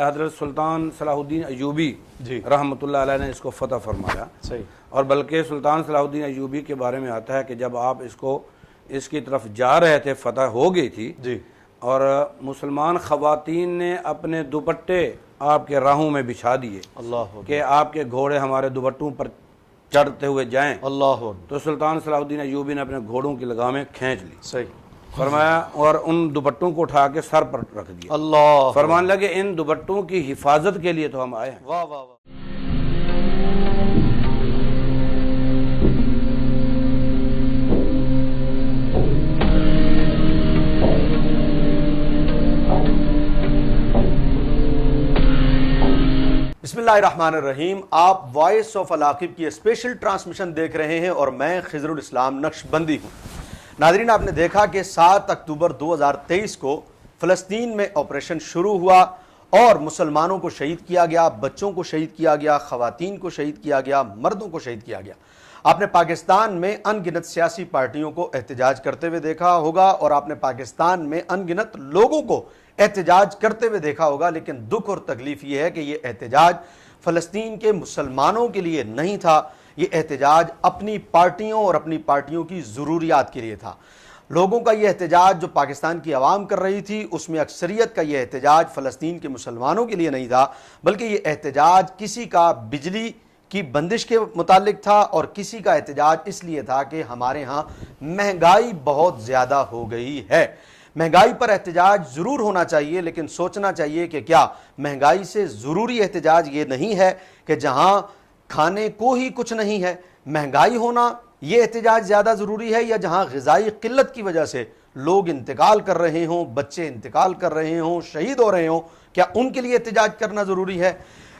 حضرت سلطان صلاح الدین ایوبی رحمۃ اللہ علیہ نے اس کو فتح فرمایا. اور بلکہ سلطان صلاح الدین ایوبی کے بارے میں آتا ہے کہ جب آپ اس کی طرف جا رہے تھے، فتح ہو گئی تھی اور مسلمان خواتین نے اپنے دوپٹے آپ کے راہوں میں بچھا دیے کہ آپ کے گھوڑے ہمارے دوپٹوں پر چڑھتے ہوئے جائیں. تو سلطان صلاح الدین ایوبی نے اپنے گھوڑوں کی لگامیں کھینچ لی فرمایا اور ان دوپٹوں کو اٹھا کے سر پر رکھ دیا. فرمان لگے ان دوپٹوں کی حفاظت کے لیے تو ہم آئے ہیں. واہ واہ واہ. بسم اللہ الرحمن الرحیم. آپ وائس آف العاقب کی اسپیشل ٹرانسمیشن دیکھ رہے ہیں اور میں خضر الاسلام نقشبندی ہوں. ناظرین، آپ نے دیکھا کہ 7 اکتوبر 2023 کو فلسطین میں آپریشن شروع ہوا اور مسلمانوں کو شہید کیا گیا، بچوں کو شہید کیا گیا، خواتین کو شہید کیا گیا، مردوں کو شہید کیا گیا. آپ نے پاکستان میں ان گنت سیاسی پارٹیوں کو احتجاج کرتے ہوئے دیکھا ہوگا اور آپ نے پاکستان میں ان گنت لوگوں کو احتجاج کرتے ہوئے دیکھا ہوگا. لیکن دکھ اور تکلیف یہ ہے کہ یہ احتجاج فلسطین کے مسلمانوں کے لیے نہیں تھا، یہ احتجاج اپنی پارٹیوں اور اپنی پارٹیوں کی ضروریات کے لیے تھا. لوگوں کا یہ احتجاج جو پاکستان کی عوام کر رہی تھی، اس میں اکثریت کا یہ احتجاج فلسطین کے مسلمانوں کے لیے نہیں تھا، بلکہ یہ احتجاج کسی کا بجلی کی بندش کے متعلق تھا اور کسی کا احتجاج اس لیے تھا کہ ہمارے ہاں مہنگائی بہت زیادہ ہو گئی ہے. مہنگائی پر احتجاج ضرور ہونا چاہیے، لیکن سوچنا چاہیے کہ کیا مہنگائی سے ضروری احتجاج یہ نہیں ہے کہ جہاں کھانے کو ہی کچھ نہیں ہے مہنگائی ہونا یہ احتجاج زیادہ ضروری ہے، یا جہاں غذائی قلت کی وجہ سے لوگ انتقال کر رہے ہوں، بچے انتقال کر رہے ہوں، شہید ہو رہے ہوں، کیا ان کے لیے احتجاج کرنا ضروری ہے؟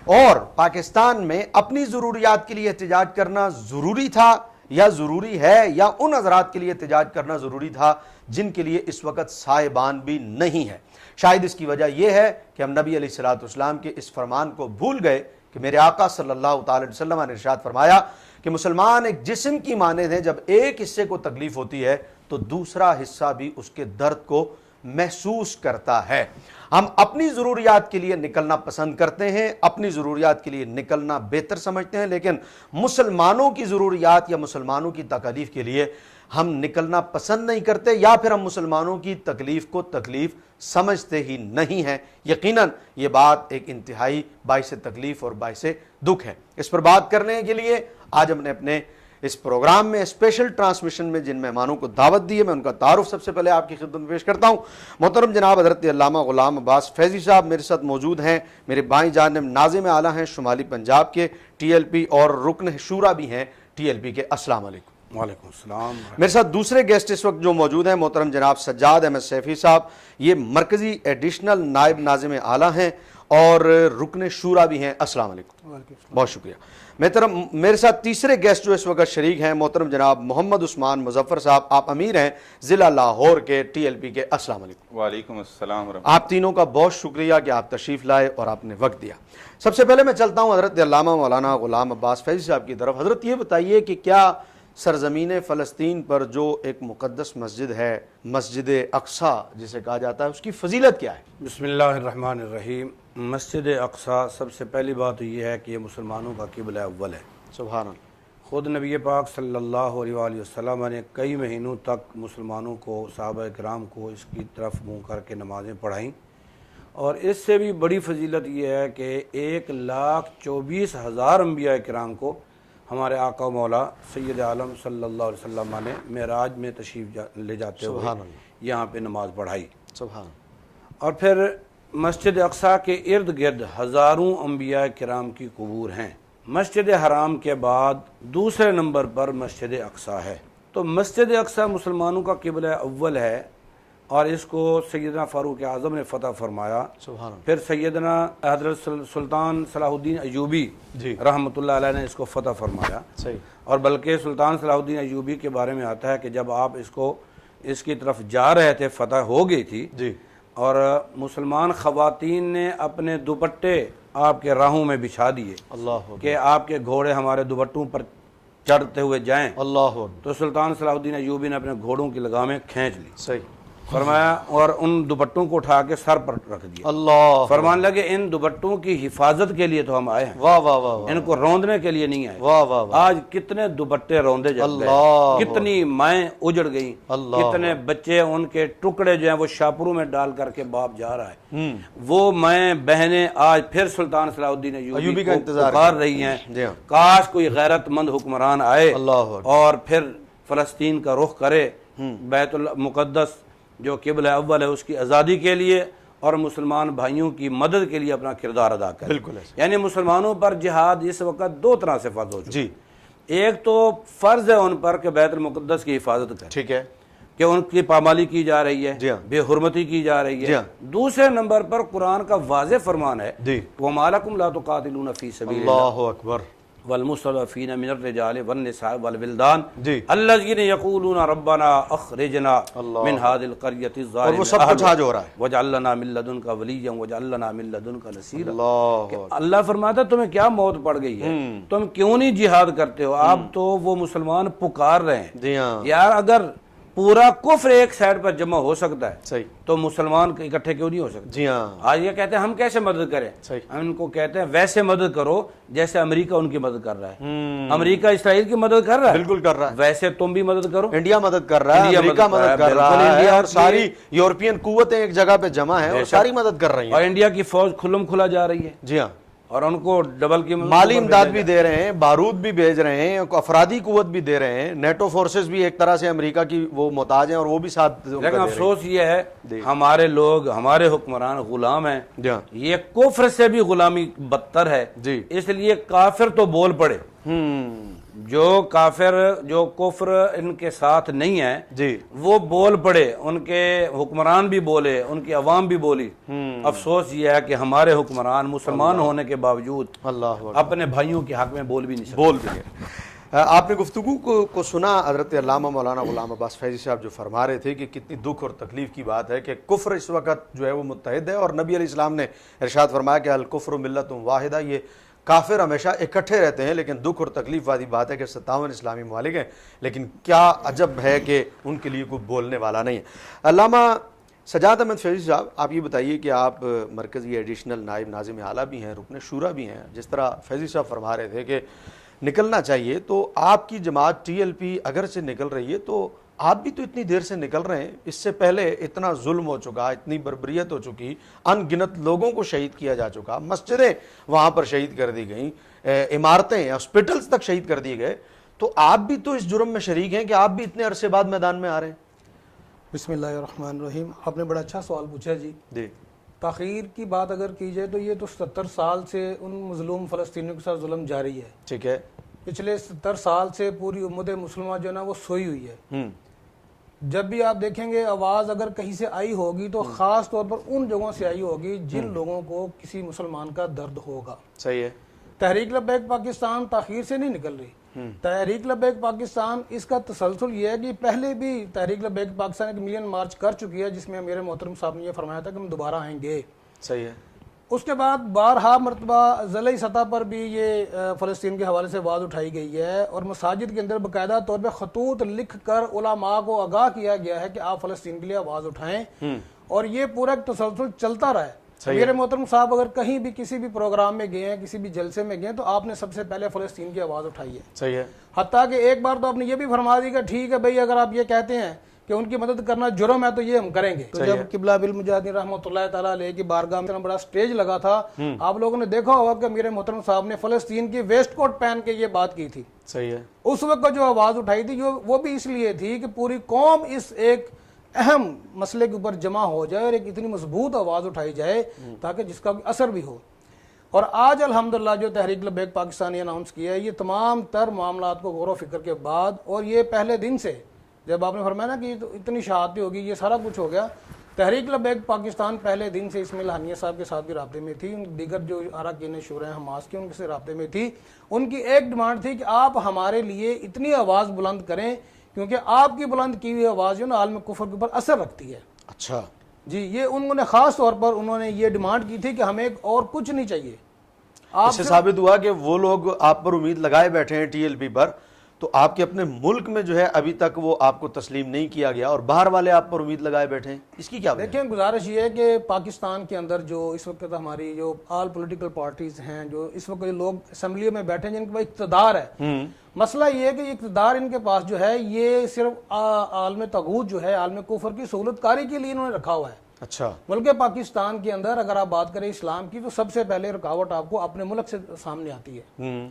اور پاکستان میں اپنی ضروریات کے لیے احتجاج کرنا ضروری تھا یا ضروری ہے، یا ان حضرات کے لیے احتجاج کرنا ضروری تھا جن کے لیے اس وقت صاحبان بھی نہیں ہے؟ شاید اس کی وجہ یہ ہے کہ ہم نبی علیہ الصلوۃ والسلام کے اس فرمان کو بھول گئے کہ میرے آقا صلی اللہ تعالی وسلم نے ارشاد فرمایا کہ مسلمان ایک جسم کی مانند ہیں، جب ایک حصے کو تکلیف ہوتی ہے تو دوسرا حصہ بھی اس کے درد کو محسوس کرتا ہے. ہم اپنی ضروریات کے لیے نکلنا پسند کرتے ہیں، اپنی ضروریات کے لیے نکلنا بہتر سمجھتے ہیں، لیکن مسلمانوں کی ضروریات یا مسلمانوں کی تکالیف کے لیے ہم نکلنا پسند نہیں کرتے، یا پھر ہم مسلمانوں کی تکلیف کو تکلیف سمجھتے ہی نہیں ہیں. یقیناً یہ بات ایک انتہائی باعث تکلیف اور باعث دکھ ہے. اس پر بات کرنے کے لیے آج ہم نے اپنے اس پروگرام میں اسپیشل ٹرانسمیشن میں جن مہمانوں کو دعوت دی ہے، میں ان کا تعارف سب سے پہلے آپ کی خدمت میں پیش کرتا ہوں. محترم جناب حضرت علامہ غلام عباس فیضی صاحب میرے ساتھ موجود ہیں. میرے بائیں جانب ناظم اعلیٰ ہیں شمالی پنجاب کے، TLP اور رکن شورا بھی ہیں TLP کے. السلام علیکم. وعلیکم السلام. میرے ساتھ دوسرے گیسٹ اس وقت جو موجود ہیں محترم جناب سجاد احمد سیفی صاحب، یہ مرکزی ایڈیشنل نائب ناظم اعلیٰ ہیں اور رکن شورا بھی ہیں. السلام علیکم. بہت شکریہ. میرے ساتھ تیسرے گیسٹ جو اس وقت شریک ہیں محترم جناب محمد عثمان مظفر صاحب، آپ امیر ہیں ضلع لاہور کے TLP کے. السلام علیکم. وعلیکم السلام ورحمۃ. آپ تینوں کا بہت شکریہ کہ آپ تشریف لائے اور آپ نے وقت دیا. سب سے پہلے میں چلتا ہوں حضرت علامہ مولانا غلام عباس فیضی صاحب کی طرف. حضرت یہ بتائیے کہ کیا سرزمین فلسطین پر جو ایک مقدس مسجد ہے، مسجد اقصیٰ جسے کہا جاتا ہے، اس کی فضیلت کیا ہے؟ بسم اللہ الرحمن الرحیم. مسجد اقصیٰ سب سے پہلی بات یہ ہے کہ یہ مسلمانوں کا قبلہ اول ہے. سبحان اللہ. خود نبی پاک صلی اللہ علیہ وآلہ وسلم نے کئی مہینوں تک مسلمانوں کو، صحابہ کرام کو اس کی طرف منہ کر کے نمازیں پڑھائیں. اور اس سے بھی بڑی فضیلت یہ ہے کہ 1,24,000 انبیاء کرام کو ہمارے آقا و مولا سید عالم صلی اللہ علیہ وسلم نے معراج میں تشریف لے جاتے ہوئے یہاں پہ نماز پڑھائی. سبحان. اور پھر مسجد اقصیٰ کے ارد گرد ہزاروں انبیاء کرام کی قبور ہیں. مسجد حرام کے بعد دوسرے نمبر پر مسجد اقصیٰ ہے. تو مسجد اقصیٰ مسلمانوں کا قبلہ اول ہے اور اس کو سیدنا فاروق اعظم نے فتح فرمایا. پھر سیدنا حضرت سلطان صلاح الدین ایوبی رحمۃ اللہ علیہ نے اس کو فتح فرمایا. اور بلکہ سلطان صلاح الدین ایوبی کے بارے میں آتا ہے کہ جب آپ اس کی طرف جا رہے تھے، فتح ہو گئی تھی اور مسلمان خواتین نے اپنے دوپٹے آپ کے راہوں میں بچھا دیے کہ آپ کے گھوڑے ہمارے دوپٹوں پر چڑھتے ہوئے جائیں. تو سلطان صلاح الدین ایوبی نے اپنے گھوڑوں کی لگامیں کھینچ لی. فرمایا اور ان دوپٹوں کو اٹھا کے سر پر رکھ دیا. اللہ فرمان لگے ان دوپٹوں کی حفاظت کے لیے تو ہم آئے ہیں, واہ واہ واہ ان کو روندنے کے لیے نہیں آئے. واہ واہ واہ آج کتنے دوپٹے روندے جا رہے اللہ، ہیں, کتنی مائیں اجڑ گئیں, اللہ، کتنے بچے ان کے ٹکڑے جو ہیں وہ شاپروں میں ڈال کر کے باپ جا رہا ہے. وہ مائیں بہنیں آج پھر سلطان صلاح الدین ایوبی کا کو انتظار پکار رہی ہیں, جی ہاں. کاش کوئی غیرت مند حکمران آئے اللہ اور پھر فلسطین کا رخ کرے, بیت المقدس جو قبلہ اول ہے اس کی آزادی کے لیے اور مسلمان بھائیوں کی مدد کے لیے اپنا کردار ادا کرے. بالکل ایسے. یعنی مسلمانوں پر جہاد اس وقت دو طرح سے فرض ہو چکا. جی ایک تو فرض ہے ان پر کہ بیت المقدس کی حفاظت کرے, ٹھیک ہے کہ ان کی پامالی کی جا رہی ہے, جی ہاں. بے حرمتی کی جا رہی جی ہے. ہاں. دوسرے نمبر پر قرآن کا واضح فرمان ہے جی وَمَا لَكُمْ لَا تُقَاتِلُونَ فِي سَبِيلِ اللَّهِ اللہ اکبر والمستضعفین من الرجال والنساء والولدان جی الذین یقولون ربنا اخرجنا اللہ. من هذه القرية اور وہ الظالم سب کچھ آج ہو رہا ہے. واجعل لنا من لدنك وليا واجعل لنا من لدنك نصيرا. اللہ اللہ فرماتا تمہیں کیا موت پڑ گئی ہے, تم کیوں نہیں جہاد کرتے ہو؟ آپ تو وہ مسلمان پکار رہے ہیں. جی ہاں یار اگر پورا کفر ایک سائڈ پر جمع ہو سکتا ہے صحیح. تو مسلمان اکٹھے کیوں نہیں ہو سکتے؟ جی ہاں آج یہ کہتے ہیں ہم کیسے مدد کریں؟ صحیح. ہم ان کو کہتے ہیں ویسے مدد کرو جیسے امریکہ ان کی مدد کر رہا ہے. امریکہ اسرائیل کی مدد کر رہا ہے, بالکل کر رہا ہے. ویسے تم بھی مدد کرو. انڈیا مدد کر رہا ہے, انڈیا امریکہ مدد کر مدد کر رہا ہے, رہا ہے, بالکل. اور ساری یورپین قوتیں ایک جگہ پہ جمع ہیں اور ساری مدد کر رہی ہیں. اور انڈیا کی فوج کھلم کھلا جا رہی ہے جی ہاں, اور ان کو ڈبل کی مالی امداد بھی دے رہے ہیں, بارود بھی بھیج رہے ہیں, افرادی قوت بھی دے رہے ہیں, نیٹو فورسز بھی ایک طرح سے امریکہ کی وہ محتاج ہیں اور وہ بھی ساتھ. لیکن افسوس یہ ہے ہمارے لوگ, ہمارے حکمران غلام ہیں. جی ہاں یہ کفر سے بھی غلامی بدتر ہے. جی اس لیے کافر تو بول پڑے, جو کافر جو کفر ان کے ساتھ نہیں ہے جی وہ بول پڑے, ان کے حکمران بھی بولے, ان کی عوام بھی بولی. افسوس یہ ہے کہ ہمارے حکمران مسلمان ہونے کے باوجود اللہ اپنے بھائیوں کے حق میں بول بھی نہیں سکتے. بول بھی گئے. آپ نے گفتگو کو سنا حضرت علامہ مولانا غلام عباس فیضی صاحب جو فرما رہے تھے کہ کتنی دکھ اور تکلیف کی بات ہے کہ کفر اس وقت جو ہے وہ متحد ہے, اور نبی علیہ السلام نے ارشاد فرمایا کہ الکفر ملت واحدہ, یہ کافر ہمیشہ اکٹھے رہتے ہیں. لیکن دکھ اور تکلیف والی بات ہے کہ 57 اسلامی ممالک ہیں, لیکن کیا عجب ہے کہ ان کے لیے کوئی بولنے والا نہیں ہے. علامہ سجاد احمد فیضی صاحب, آپ یہ بتائیے کہ آپ مرکزی ایڈیشنل نائب ناظم اعلیٰ بھی ہیں, رکن شورا بھی ہیں. جس طرح فیضی صاحب فرما رہے تھے کہ نکلنا چاہیے, تو آپ کی جماعت ٹی ایل پی اگر سے نکل رہی ہے تو آپ بھی تو اتنی دیر سے نکل رہے ہیں. اس سے پہلے اتنا ظلم ہو چکا, اتنی بربریت ہو چکی, ان گنت لوگوں کو شہید کیا جا چکا, مسجدیں وہاں پر شہید کر دی گئیں, عمارتیں ہاسپٹلز تک شہید کر دیے گئے, تو آپ بھی تو اس جرم میں شریک ہیں کہ آپ بھی اتنے عرصے بعد میدان میں آ رہے ہیں. بسم اللہ الرحمن الرحیم. آپ نے بڑا اچھا سوال پوچھا جی. جی تاخیر کی بات اگر کی جائے تو یہ تو 70 سال سے ان مظلوم فلسطینیوں کے ساتھ ظلم جاری ہے. ٹھیک ہے. پچھلے 70 سال سے پوری امت مسلمہ جو ہے نا وہ سوئی ہوئی ہے. جب بھی آپ دیکھیں گے آواز اگر کہیں سے آئی ہوگی تو خاص طور پر ان جگہوں سے آئی ہوگی جن لوگوں کو کسی مسلمان کا درد ہوگا. صحیح ہے. تحریک لبیک پاکستان تاخیر سے نہیں نکل رہی. تحریک لبیک پاکستان اس کا تسلسل یہ ہے کہ پہلے بھی تحریک لبیک پاکستان ایک ملین مارچ کر چکی ہے, جس میں میرے محترم صاحب نے یہ فرمایا تھا کہ ہم دوبارہ آئیں گے. صحیح ہے. اس کے بعد بارہا مرتبہ ضلعی سطح پر بھی یہ فلسطین کے حوالے سے آواز اٹھائی گئی ہے, اور مساجد کے اندر باقاعدہ طور پہ خطوط لکھ کر علماء کو آگاہ کیا گیا ہے کہ آپ فلسطین کے لیے آواز اٹھائیں, اور یہ پورا ایک تسلسل چلتا رہا ہے. میرے محترم صاحب اگر کہیں بھی کسی بھی پروگرام میں گئے ہیں, کسی بھی جلسے میں گئے ہیں, تو آپ نے سب سے پہلے فلسطین کی آواز اٹھائی ہے. صحیح ہے. حتیٰ کہ ایک بار تو آپ نے یہ بھی فرما دی کہ ٹھیک ہے بھائی اگر آپ یہ کہتے ہیں کہ ان کی مدد کرنا جرم ہے تو یہ ہم کریں گے. تو جب قبلہ بالمجاہدین رحمۃ اللہ تعالیٰ علیہ کی بارگاہ میں بڑا سٹیج لگا تھا, آپ لوگوں نے دیکھا ہوگا کہ میرے محترم صاحب نے فلسطین کی ویسٹ کوٹ پہن کے یہ بات کی تھی. صحیح ہے. اس وقت جو آواز اٹھائی تھی وہ بھی اس لیے تھی کہ پوری قوم اس ایک اہم مسئلے کے اوپر جمع ہو جائے اور ایک اتنی مضبوط آواز اٹھائی جائے تاکہ جس کا اثر بھی ہو. اور آج الحمدللہ جو تحریک لبیک پاکستان نے اناؤنس کیا ہے, یہ تمام تر معاملات کو غور و فکر کے بعد, اور یہ پہلے دن سے جب آپ نے فرمایا نا کہ اتنی شہادتیں ہوگی, یہ سارا کچھ ہو گیا. تحریک لبیک پاکستان پہلے دن سے اسماعیل ہانیہ صاحب کے ساتھ بھی رابطے میں تھی, دیگر جو اراکین شورا حماس کے ان سے رابطے میں تھی. ان کی ایک ڈیمانڈ تھی کہ آپ ہمارے لیے اتنی آواز بلند کریں کیونکہ آپ کی بلند کی ہوئی آواز جو نا عالم کفر کے اوپر اثر رکھتی ہے. اچھا جی, یہ انہوں نے خاص طور پر انہوں نے یہ ڈیمانڈ کی تھی کہ ہمیں اور کچھ نہیں چاہیے. اس سے ثابت ہوا کہ وہ لوگ آپ پر امید لگائے بیٹھے ہیں ٹی ایل پی پر, تو آپ کے اپنے ملک میں جو ہے ابھی تک وہ آپ کو تسلیم نہیں کیا گیا اور باہر والے آپ پر امید لگائے بیٹھے ہیں، اس کی کیا وجہ ہے؟ دیکھیں گزارش یہ ہے کہ پاکستان کے اندر جو اس وقت ہماری جو آل پولیٹیکل پارٹیز ہیں، جو اس وقت جو لوگ اسمبلی میں بیٹھے ہیں جن کے پاس اقتدار ہے، مسئلہ یہ ہے کہ اقتدار ان کے پاس جو ہے یہ صرف عالم طاغوت جو ہے، عالم کفر کی سہولت کاری کے لیے انہوں نے رکھا ہوا ہے۔ اچھا، ملک پاکستان کے اندر اگر آپ بات کریں اسلام کی تو سب سے پہلے رکاوٹ آپ کو اپنے ملک سے سامنے آتی ہے۔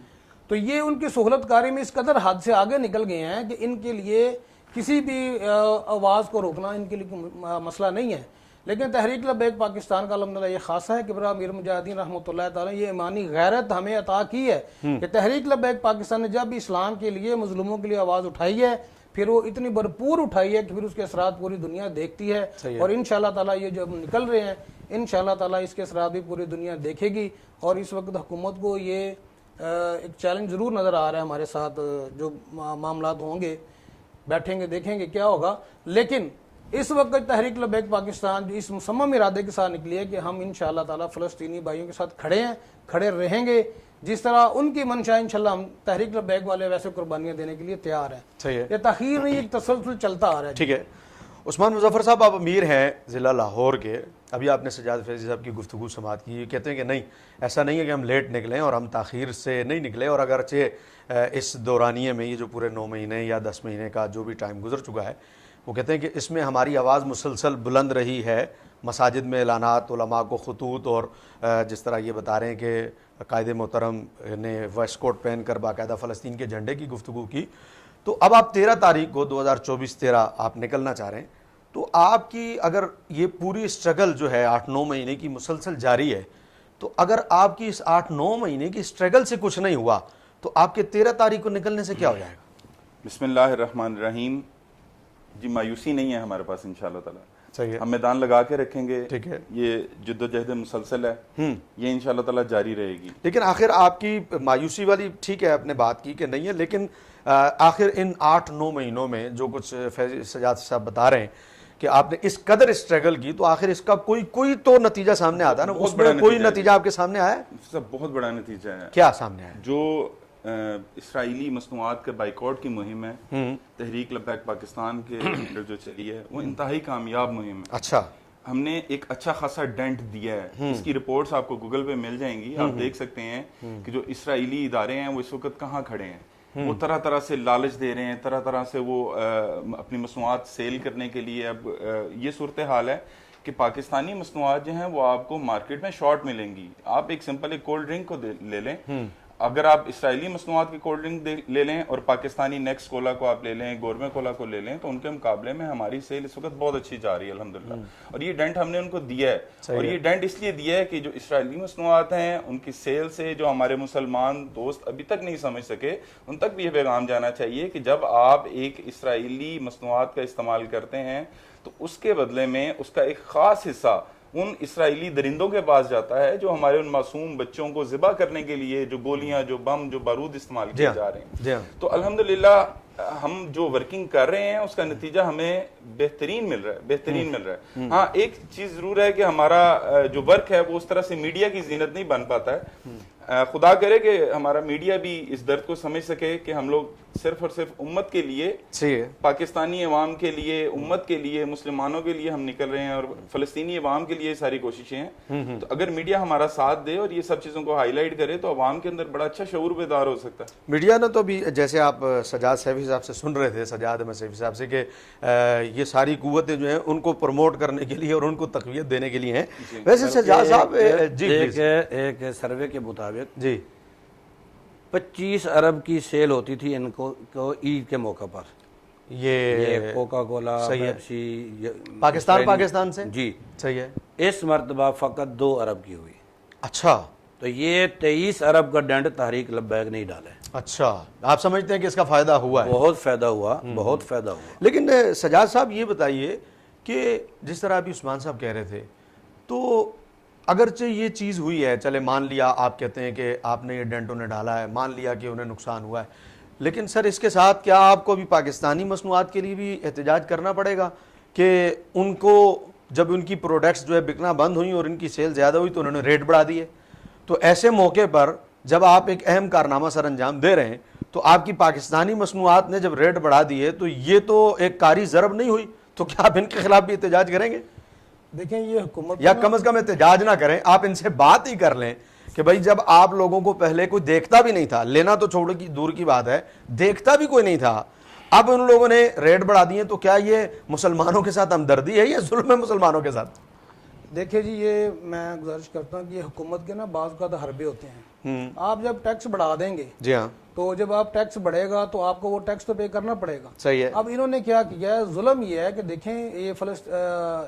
تو یہ ان کی سہولت کاری میں اس قدر حد سے آگے نکل گئے ہیں کہ ان کے لیے کسی بھی آواز کو روکنا ان کے لیے مسئلہ نہیں ہے۔ لیکن تحریک لبیک پاکستان کا الحمدللہ یہ خاصہ ہے کہ برا امیر مجاہدین رحمۃ اللہ تعالیٰ یہ ایمانی غیرت ہمیں عطا کی ہے کہ تحریک لبیک پاکستان نے جب بھی اسلام کے لیے مظلوموں کے لیے آواز اٹھائی ہے، پھر وہ اتنی بھرپور اٹھائی ہے کہ پھر اس کے اثرات پوری دنیا دیکھتی ہے، اور انشاءاللہ تعالیٰ یہ جو نکل رہے ہیں انشاءاللہ تعالیٰ اس کے اثرات بھی پوری دنیا دیکھے گی۔ اور اس وقت حکومت کو یہ ایک چیلنج ضرور نظر آ رہا ہے، ہمارے ساتھ جو معاملات ہوں گے بیٹھیں گے دیکھیں گے کیا ہوگا، لیکن اس وقت تحریک لبیک پاکستان جو اس مصمم ارادے کے ساتھ نکلی ہے کہ ہم انشاءاللہ تعالیٰ فلسطینی بھائیوں کے ساتھ کھڑے ہیں، کھڑے رہیں گے، جس طرح ان کی منشا انشاءاللہ ہم تحریک لبیک والے ویسے قربانیاں دینے کے لیے تیار ہیں۔ صحیح ہے، یہ تاخیر نہیں، ایک تسلسل چلتا آ رہا ہے۔ ٹھیک ہے۔ عثمان مظفر صاحب، آپ امیر ہیں ضلع لاہور کے، ابھی آپ نے سجاد فیضی صاحب کی گفتگو سماعت کی، یہ کہتے ہیں کہ نہیں، ایسا نہیں ہے کہ ہم لیٹ نکلیں اور ہم تاخیر سے نہیں نکلے، اور اگرچہ اس دورانیے میں یہ جو پورے 9 مہینے یا 10 مہینے کا جو بھی ٹائم گزر چکا ہے، وہ کہتے ہیں کہ اس میں ہماری آواز مسلسل بلند رہی ہے، مساجد میں اعلانات، علماء کو خطوط، اور جس طرح یہ بتا رہے ہیں کہ قائد محترم نے ویسٹ کوٹ پہن کر باقاعدہ فلسطین کے جھنڈے کی گفتگو کی۔ تو اب آپ 13 تاریخ کو 2024 آپ نکلنا چاہ رہے ہیں، تو آپ کی اگر یہ پوری اسٹرگل جو ہے 8-9 مہینے کی مسلسل جاری ہے، تو اگر آپ کی اس 8-9 مہینے کی اسٹرگل سے کچھ نہیں ہوا تو آپ کے 13 تاریخ کو نکلنے سے کیا ہو جائے گا؟ بسم اللہ الرحمن الرحیم۔ جی مایوسی نہیں ہے ہمارے پاس انشاءاللہ تعالی، صحیح ہے، ہم میدان لگا کے رکھیں گے، ٹھیک ہے، یہ جد و جہد مسلسل ہے، یہ انشاءاللہ تعالی جاری رہے گی۔ لیکن آخر آپ کی مایوسی والی ٹھیک ہے، آپ نے بات کی کہ نہیں ہے، لیکن آخر ان 8-9 مہینوں میں جو کچھ سجاد صاحب بتا رہے ہیں کہ آپ نے اس قدر اسٹرگل کی، تو آخر اس کا کوئی تو نتیجہ سامنے آتا ہے نا، اس میں کوئی نتیجہ آپ کے سامنے آیا ہے؟ سب بہت بڑا نتیجہ ہے۔ کیا سامنے آیا؟ جو اسرائیلی مصنوعات کے بائیکاٹ کی مہم ہے، تحریک لبیک پاکستان کے جو چلی ہے، وہ انتہائی کامیاب مہم ہے۔ اچھا، ہم نے ایک اچھا خاصا ڈینٹ دیا ہے، اس کی رپورٹس آپ کو گوگل پہ مل جائیں گی، آپ دیکھ سکتے ہیں کہ جو اسرائیلی ادارے ہیں وہ اس وقت کہاں کھڑے ہیں۔ وہ طرح طرح سے لالچ دے رہے ہیں، طرح طرح سے وہ اپنی مصنوعات سیل کرنے کے لیے۔ اب یہ صورتحال ہے کہ پاکستانی مصنوعات جو ہیں وہ آپ کو مارکیٹ میں شارٹ ملیں گی۔ آپ ایک سمپل ایک کولڈ ڈرنک کو لے لیں، اگر آپ اسرائیلی مصنوعات کی کولڈ ڈرنک لے لیں اور پاکستانی نیکس کولا کو آپ لے لیں، گورمے کولا کو لے لیں، تو ان کے مقابلے میں ہماری سیل اس وقت بہت اچھی جا رہی ہے الحمدللہ۔ اور یہ ڈینٹ ہم نے ان کو دیا ہے، اور یہ ڈینٹ اس لیے دیا ہے کہ جو اسرائیلی مصنوعات ہیں ان کی سیل سے جو ہمارے مسلمان دوست ابھی تک نہیں سمجھ سکے، ان تک بھی یہ پیغام جانا چاہیے کہ جب آپ ایک اسرائیلی مصنوعات کا استعمال کرتے ہیں تو اس کے بدلے میں اس کا ایک خاص حصہ ان اسرائیلی درندوں کے پاس جاتا ہے جو ہمارے ان معصوم بچوں کو ذبح کرنے کے لیے جو گولیاں، جو بم، جو بارود استعمال کیے جا رہے ہیں۔ تو الحمدللہ ہم جو ورکنگ کر رہے ہیں اس کا نتیجہ ہمیں بہترین مل رہا ہے۔ ہاں، ایک چیز ضرور ہے کہ ہمارا جو ورک ہے وہ اس طرح سے میڈیا کی زینت نہیں بن پاتا ہے۔ خدا کرے کہ ہمارا میڈیا بھی اس درد کو سمجھ سکے کہ ہم لوگ صرف اور صرف امت کے لیے، پاکستانی عوام کے لیے، امت کے لیے، مسلمانوں کے لیے ہم نکل رہے ہیں، اور فلسطینی عوام کے لیے ساری کوششیں ہیں۔ تو اگر میڈیا ہمارا ساتھ دے اور یہ سب چیزوں کو ہائی لائٹ کرے تو عوام کے اندر بڑا اچھا شعور بیدار ہو سکتا ہے۔ میڈیا نے تو بھی، جیسے آپ سجاد سیفی صاحب سے سن رہے تھے، سجاد احمد سیفی صاحب سے، کہ یہ ساری قوتیں جو ہیں ان کو پروموٹ کرنے کے لیے اور ان کو تقویت دینے کے لیے ہیں۔ ویسے سجاد صاحب، ایک سروے کے مطابق جی 25 ارب کی سیل ہوتی تھی ان کو عید کے موقع پر، یہ کوکا کولا، پیپسی، پاکستان سے جی صحیح ہے۔ اس مرتبہ فقط 2 ارب کی ہوئی۔ اچھا، تو یہ 23 ارب کا ڈنڈ تحریک لبیک نہیں ڈالا ہے۔ اچھا، آپ سمجھتے ہیں کہ اس کا فائدہ ہوا ہے؟ بہت فائدہ ہوا، بہت فائدہ ہوا۔ لیکن سجاد صاحب یہ بتائیے کہ جس طرح ابھی عثمان صاحب کہہ رہے تھے، تو اگرچہ یہ چیز ہوئی ہے، چلے مان لیا، آپ کہتے ہیں کہ آپ نے یہ ڈینٹ انہیں ڈالا ہے، مان لیا کہ انہیں نقصان ہوا ہے، لیکن سر اس کے ساتھ کیا آپ کو بھی پاکستانی مصنوعات کے لیے بھی احتجاج کرنا پڑے گا کہ ان کو جب ان کی پروڈکٹس جو ہے بکنا بند ہوئی اور ان کی سیل زیادہ ہوئی تو انہوں نے ریٹ بڑھا دیے؟ تو ایسے موقع پر جب آپ ایک اہم کارنامہ سر انجام دے رہے ہیں تو آپ کی پاکستانی مصنوعات نے جب ریٹ بڑھا دیے تو یہ تو ایک کاری ضرب نہیں ہوئی، تو کیا آپ ان کے خلاف بھی احتجاج کریں گے؟ دیکھیں یہ حکومت یا کم از کم احتجاج نہ کریں، آپ ان سے بات ہی کر لیں کہ بھائی جب آپ لوگوں کو پہلے کوئی دیکھتا بھی نہیں تھا، لینا تو چھوڑو کی دور کی بات ہے، دیکھتا بھی کوئی نہیں تھا، اب ان لوگوں نے ریٹ بڑھا دیے، تو کیا یہ مسلمانوں کے ساتھ ہمدردی ہے یا ظلم ہے مسلمانوں کے ساتھ؟ دیکھیں جی یہ میں گزارش کرتا ہوں کہ یہ حکومت کے نا بعض کا حربے ہوتے ہیں، آپ جب ٹیکس بڑھا دیں گے جی ہاں، تو جب آپ ٹیکس بڑھے گا تو آپ کو وہ ٹیکس تو پے کرنا پڑے گا. صحیح ہے. اب انہوں نے کیا کیا ہے، ظلم یہ ہے کہ دیکھیں یہ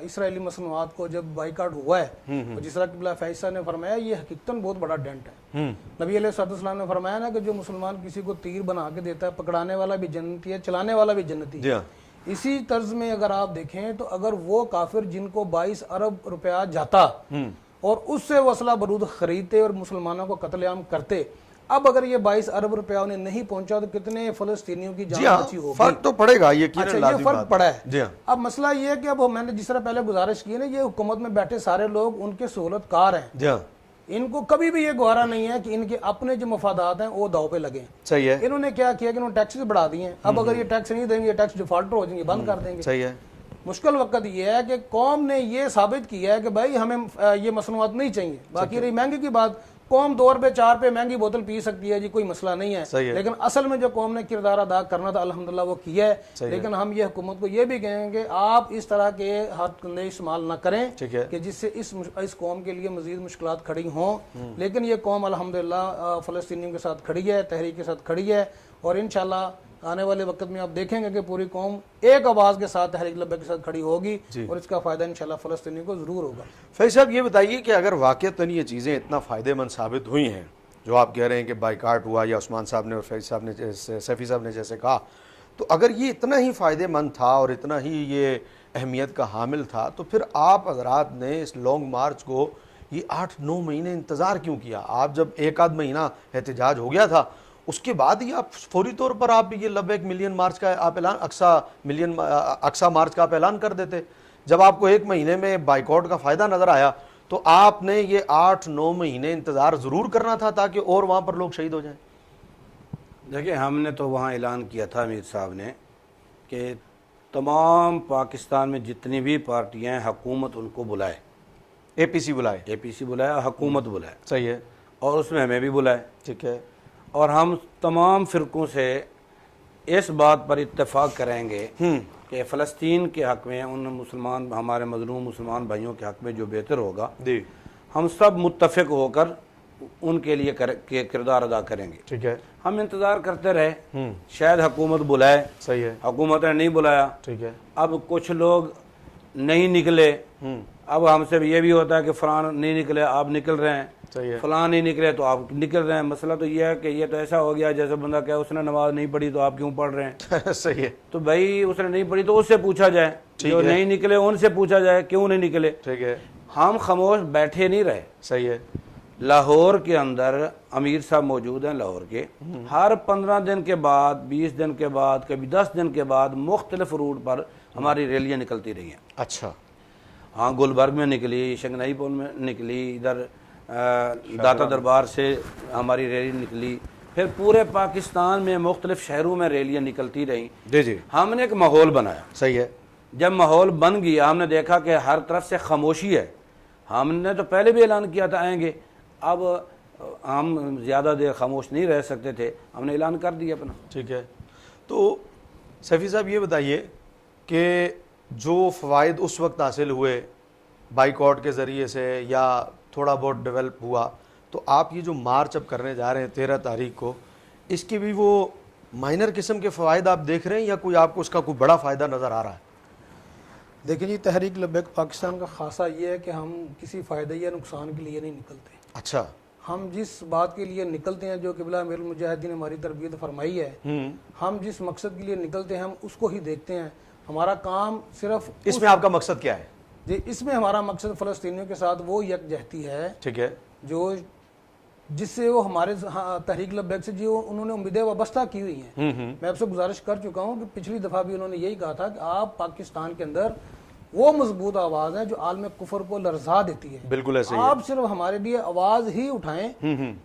اسرائیلی مصنوعات کو جب بائیکاٹ ہوا ہے تو جس طرح قبلہ فیض صاحب نے فرمایا یہ حقیقتاً بہت بڑا ڈنٹ ہے. نبی علیہ السلام نے فرمایا نا کہ جو مسلمان کسی کو تیر بنا کے دیتا ہے پکڑانے والا بھی جنتی ہے، چلانے والا بھی جنتی ہے. اسی طرز میں اگر آپ دیکھیں تو اگر وہ کافر جن کو 22 ارب روپیہ جاتا اور اس سے وہ اسلحہ بارود خریدتے اور مسلمانوں کو قتل عام کرتے، اب اگر یہ 22 ارب روپیہ انہیں نہیں پہنچا تو کتنے فلسطینیوں کی جان بچی ہوگی. فرق تو پڑے گا، اچھا یہ فرق پڑا ہے. اب مسئلہ یہ ہے کہ اب میں نے جس طرح پہلے گزارش کی نا، یہ حکومت میں بیٹھے سارے لوگ ان کے سہولت کار ہیں، ان کو کبھی بھی یہ گوارا نہیں ہے کہ ان کے اپنے جو مفادات ہیں وہ داؤ پہ لگیں. صحیح ہے. انہوں نے کیا کیا کہ انہوں نے ٹیکس بڑھا دیے ہیں، اب اگر یہ ٹیکس نہیں دیں گے یہ ٹیکس ڈیفالٹر ہو جائیں گے، بند کر دیں گے. صحیح ہے. مشکل وقت یہ ہے کہ قوم نے یہ ثابت کیا ہے کہ بھائی ہمیں یہ مصنوعات نہیں چاہیے. باقی رہی مہنگی کی بات، قوم 2 روپے 4 روپے مہنگی بوتل پی سکتی ہے جی، کوئی مسئلہ نہیں ہے. لیکن اصل میں جو قوم نے کردار ادا کرنا تھا الحمدللہ وہ کیا ہے. لیکن ہم یہ حکومت کو یہ بھی کہیں گے آپ اس طرح کے ہاتھ کندھے استعمال نہ کریں کہ جس سے اس قوم کے لیے مزید مشکلات کھڑی ہوں. لیکن یہ قوم الحمدللہ فلسطینیوں کے ساتھ کھڑی ہے، تحریک کے ساتھ کھڑی ہے، اور انشاءاللہ آنے والے وقت میں آپ دیکھیں گے کہ پوری قوم ایک آواز کے ساتھ تحریک لبیک کے ساتھ کھڑی ہوگی اور اس کا فائدہ انشاءاللہ فلسطینیوں کو ضرور ہوگا. فیض صاحب یہ بتائیے کہ اگر واقعتاً یہ چیزیں اتنا فائدہ مند ثابت ہوئی ہیں جو آپ کہہ رہے ہیں کہ بائیکاٹ ہوا یا عثمان صاحب نے اور فیض صاحب نے سیفی صاحب نے جیسے کہا، تو اگر یہ اتنا ہی فائدہ مند تھا اور اتنا ہی یہ اہمیت کا حامل تھا تو پھر آپ حضرات نے اس لانگ مارچ کو یہ 8-9 مہینے انتظار کیوں کیا؟ آپ جب 1-8 مہینہ احتجاج ہو گیا تھا اس کے بعد ہی آپ فوری طور پر آپ یہ لبیک ملین مارچ کا آپ اعلان، اقصی مارچ کا آپ اعلان کر دیتے. جب آپ کو 1 مہینے میں بائیکاٹ کا فائدہ نظر آیا تو آپ نے یہ 8-9 مہینے انتظار ضرور کرنا تھا تاکہ اور وہاں پر لوگ شہید ہو جائیں. دیکھیں ہم نے تو وہاں اعلان کیا تھا امیر صاحب نے کہ تمام پاکستان میں جتنی بھی پارٹیاں ہیں حکومت ان کو بلائے، APC بلائے، APC بلایا، حکومت بلائے. صحیح ہے. اور اس میں ہمیں بھی بلائے. ٹھیک ہے. اور ہم تمام فرقوں سے اس بات پر اتفاق کریں گے کہ فلسطین کے حق میں ان مسلمان ہمارے مظلوم مسلمان بھائیوں کے حق میں جو بہتر ہوگا ہم سب متفق ہو کر ان کے لیے کردار ادا کریں گے. ٹھیک ہے. ہم انتظار کرتے رہے، شاید حکومت بلائے. صحیح ہے. حکومت نے نہیں بلایا. ٹھیک ہے. اب کچھ لوگ نہیں نکلے، اب ہم سے یہ بھی ہوتا ہے کہ فلان نہیں نکلے آپ نکل رہے ہیں، فلاں نہیں نکلے تو آپ نکل رہے ہیں. مسئلہ تو یہ ہے کہ یہ تو ایسا ہو گیا جیسے بندہ کہ اس نے نماز نہیں پڑھی تو آپ کیوں پڑھ رہے ہیں. صحیح ہے. تو بھائی اس نے نہیں پڑھی تو اس سے پوچھا جائے، جو نہیں نکلے ان سے پوچھا جائے کیوں نہیں نکلے. ٹھیک ہے. ہم خاموش بیٹھے نہیں رہے. صحیح ہے. لاہور کے اندر امیر صاحب موجود ہیں لاہور کے، ہر 15 دن کے بعد 20 دن کے بعد کبھی 10 دن کے بعد مختلف روٹ پر ہماری ریلیاں نکلتی رہی ہیں. اچھا. ہاں گلبرگ میں نکلی، شنگنائی پول میں نکلی، ادھر داتا دربار سے ہماری ریلی نکلی، پھر پورے پاکستان میں مختلف شہروں میں ریلیاں نکلتی رہیں. جی. ہم نے ایک ماحول بنایا. صحیح ہے. جب ماحول بن گیا ہم نے دیکھا کہ ہر طرف سے خاموشی ہے. ہم نے تو پہلے بھی اعلان کیا تھا آئیں گے، اب ہم زیادہ دیر خاموش نہیں رہ سکتے تھے، ہم نے اعلان کر دیا اپنا. ٹھیک ہے. تو سیفی صاحب یہ بتائیے کہ جو فوائد اس وقت حاصل ہوئے بائیکاٹ کے ذریعے سے یا تھوڑا بہت ڈیولپ ہوا، تو آپ یہ جو مارچ اب کرنے جا رہے ہیں 13 تاریخ کو، اس کی بھی وہ مائنر قسم کے فوائد آپ دیکھ رہے ہیں یا کوئی آپ کو اس کا کوئی بڑا فائدہ نظر آ رہا ہے؟ دیکھیں جی تحریک لبیک پاکستان کا خاصہ یہ ہے کہ ہم کسی فائدہ یا نقصان کے لیے نہیں نکلتے. اچھا. ہم جس بات کے لیے نکلتے ہیں جو قبلہ امیر المجاہدین نے ہماری تربیت فرمائی ہے، ہم جس مقصد کے لیے نکلتے ہیں ہم اس کو ہی دیکھتے ہیں. ہمارا کام صرف اس میں آپ کا مقصد کیا ہے؟ جی اس میں ہمارا مقصد فلسطینیوں کے ساتھ وہ یکجہتی ہے. ٹھیک ہے. جو جس سے وہ ہمارے تحریک لبیک سے جو انہوں نے امیدیں وابستہ کی ہوئی ہیں. میں آپ سے گزارش کر چکا ہوں کہ پچھلی دفعہ بھی انہوں نے یہی کہا تھا کہ آپ پاکستان کے اندر وہ مضبوط آواز ہے جو عالم کفر کو لرزا دیتی ہے. بالکل ایسے ہی ہے. آپ صرف ہمارے لیے آواز ہی اٹھائیں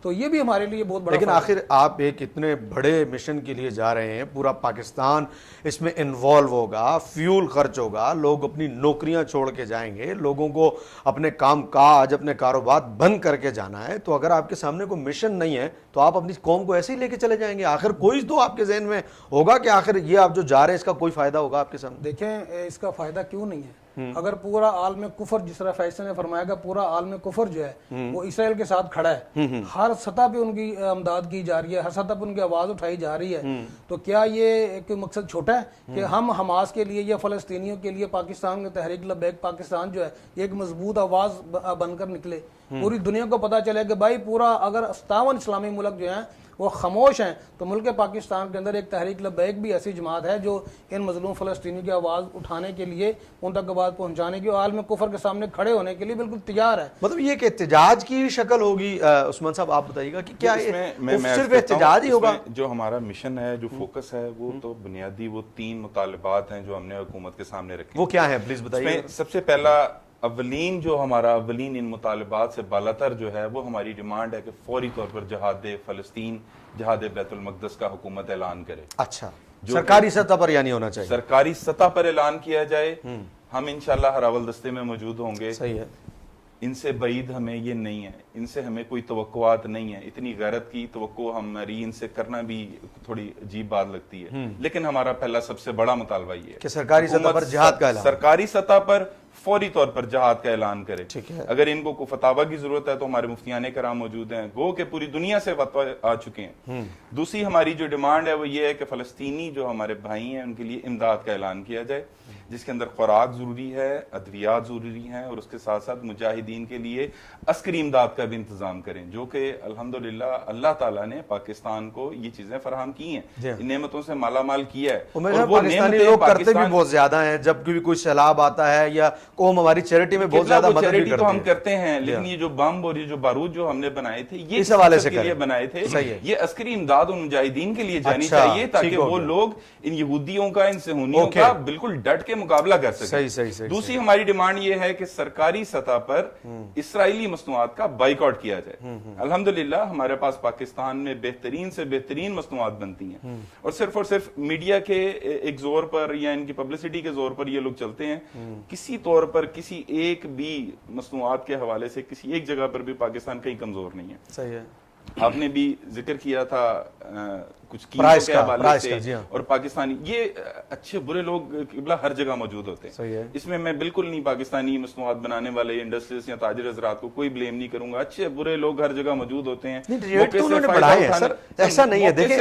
تو یہ بھی ہمارے لیے بہت بڑا. لیکن آخر آپ ایک اتنے بڑے مشن کے لیے جا رہے ہیں, پورا پاکستان اس میں انوالو ہوگا, فیول خرچ ہوگا, لوگ اپنی نوکریاں چھوڑ کے جائیں گے, لوگوں کو اپنے کام کاج اپنے کاروبار بند کر کے جانا ہے, تو اگر آپ کے سامنے کوئی مشن نہیں ہے تو آپ اپنی قوم کو ایسے ہی لے کے چلے جائیں گے. آخر کوئی تو آپ کے ذہن میں ہوگا کہ آخر یہ آپ جو جا رہے ہیں اس کا کوئی فائدہ ہوگا آپ کے سامنے. دیکھیں اس کا فائدہ کیوں نہیں ہے. اگر پورا عالم کفر, جس طرح فیصل نے فرمایا گا, پورا عالم کفر جو ہے وہ اسرائیل کے ساتھ کھڑا ہے, ہر سطح پہ ان کی امداد کی جا رہی ہے, ہر سطح پہ ان کی آواز اٹھائی جا رہی ہے, تو کیا یہ ایک مقصد چھوٹا ہے کہ ہم حماس کے لیے یا فلسطینیوں کے لیے پاکستان کے تحریک لبیک پاکستان جو ہے یہ ایک مضبوط آواز بن کر نکلے, پوری دنیا کو پتہ چلے کہ بھائی پورا اگر 57 اسلامی ملک جو ہیں وہ خاموش ہیں تو ملک پاکستان کے اندر ایک تحریک لبیک بھی ایسی جماعت ہے جو ان مظلوم فلسطینیوں کی آواز اٹھانے کے لیے, ان تک آواز پہنچانے کی, عالم کفر کے سامنے کھڑے ہونے کے لیے بالکل تیار ہے. مطلب یہ کہ احتجاج کی شکل ہوگی. عثمان صاحب آپ بتائیے گا کہ کیا صرف احتجاج ہی ہوگا؟ جو ہمارا مشن ہے, جو فوکس ہے, وہ تو بنیادی وہ 3 مطالبات ہیں جو ہم نے حکومت کے سامنے رکھے. وہ کیا ہیں پلیز بتائیے. سب سے پہلا اولین ان مطالبات سے بالاتر جو ہے وہ ہماری ڈیمانڈ ہے کہ فوری طور پر جہاد فلسطین, جہاد بیت المقدس کا حکومت اعلان کرے. اچھا, سرکاری سطح پر یعنی ہونا چاہیے. سرکاری سطح پر اعلان کیا جائے. ہم انشاءاللہ ہر اول دستے میں موجود ہوں گے. صحیح ہے. ان سے بعید ہمیں یہ نہیں ہے, ان سے ہمیں کوئی توقعات نہیں ہے. اتنی غیرت کی توقع ہماری ان سے کرنا بھی تھوڑی عجیب بات لگتی ہے. لیکن ہمارا پہلا سب سے بڑا مطالبہ یہ ہے کہ سرکاری سطح پر جہاد کا اعلان, سرکاری سطح پر فوری طور پر جہاد کا اعلان کرے. ٹھیک ہے. اگر ان کو کوئی فتاوی کی ضرورت ہے تو ہمارے مفتیان کرام موجود ہیں, گو کہ پوری دنیا سے فتوی آ چکے ہیں. دوسری ہماری جو ڈیمانڈ ہے وہ یہ ہے کہ فلسطینی جو ہمارے بھائی ہیں ان کے لیے امداد کا اعلان کیا جائے, جس کے اندر خوراک ضروری ہے, ادویات ضروری ہیں, اور اس کے ساتھ ساتھ مجاہدین کے لیے عسکری امداد کا بھی انتظام کریں, جو کہ الحمدللہ اللہ تعالیٰ نے پاکستان کو یہ چیزیں فراہم کی ہیں, ان نعمتوں سے مالا مال کیا ہے. اور وہ پاکستانی لوگ کرتے بھی بہت زیادہ ہیں, جب بھی کوئی سیلاب آتا ہے یا قوم ہماری چیریٹی میں بہت زیادہ مدد بھی کرتے ہیں. تو ہم کرتے ہیں, لیکن یہ جو بم اور یہ جو بارود جو ہم نے بنائے تھے یہ اس حوالے سے بنائے تھے, یہ عسکری امداد ان مجاہدین کے لیے جانی چاہیے تاکہ وہ لوگ ان یہودیوں کا, ان صہیونیوں کا بالکل ڈٹ کے مقابلہ کر سکیں. دوسری ہماری ڈیمانڈ یہ ہے کہ سرکاری سطح پر اسرائیلی مصنوعات کا بائیکاٹ کیا جائے. الحمدللہ ہمارے پاس پاکستان میں بہترین سے بہترین مصنوعات بنتی ہیں, اور صرف میڈیا کے ایک زور پر یا ان کی پبلسٹی کے زور پر یہ لوگ چلتے ہیں. کسی طور پر کسی ایک بھی مصنوعات کے حوالے سے کسی ایک جگہ پر بھی پاکستان کہیں کمزور نہیں ہے. صحیح ہے. آپ نے بھی ذکر کیا تھا کچھ قیمتوں کے حوالے سے, اور پاکستانی یہ اچھے برے لوگ قبلہ ہر جگہ موجود ہوتے ہیں. اس میں میں بالکل نہیں پاکستانی مصنوعات بنانے والے انڈسٹریز یا تاجر حضرات کو کوئی بلیم نہیں کروں گا. اچھے برے لوگ ہر جگہ موجود ہوتے ہیں. ایسا نہیں ہے. دیکھیں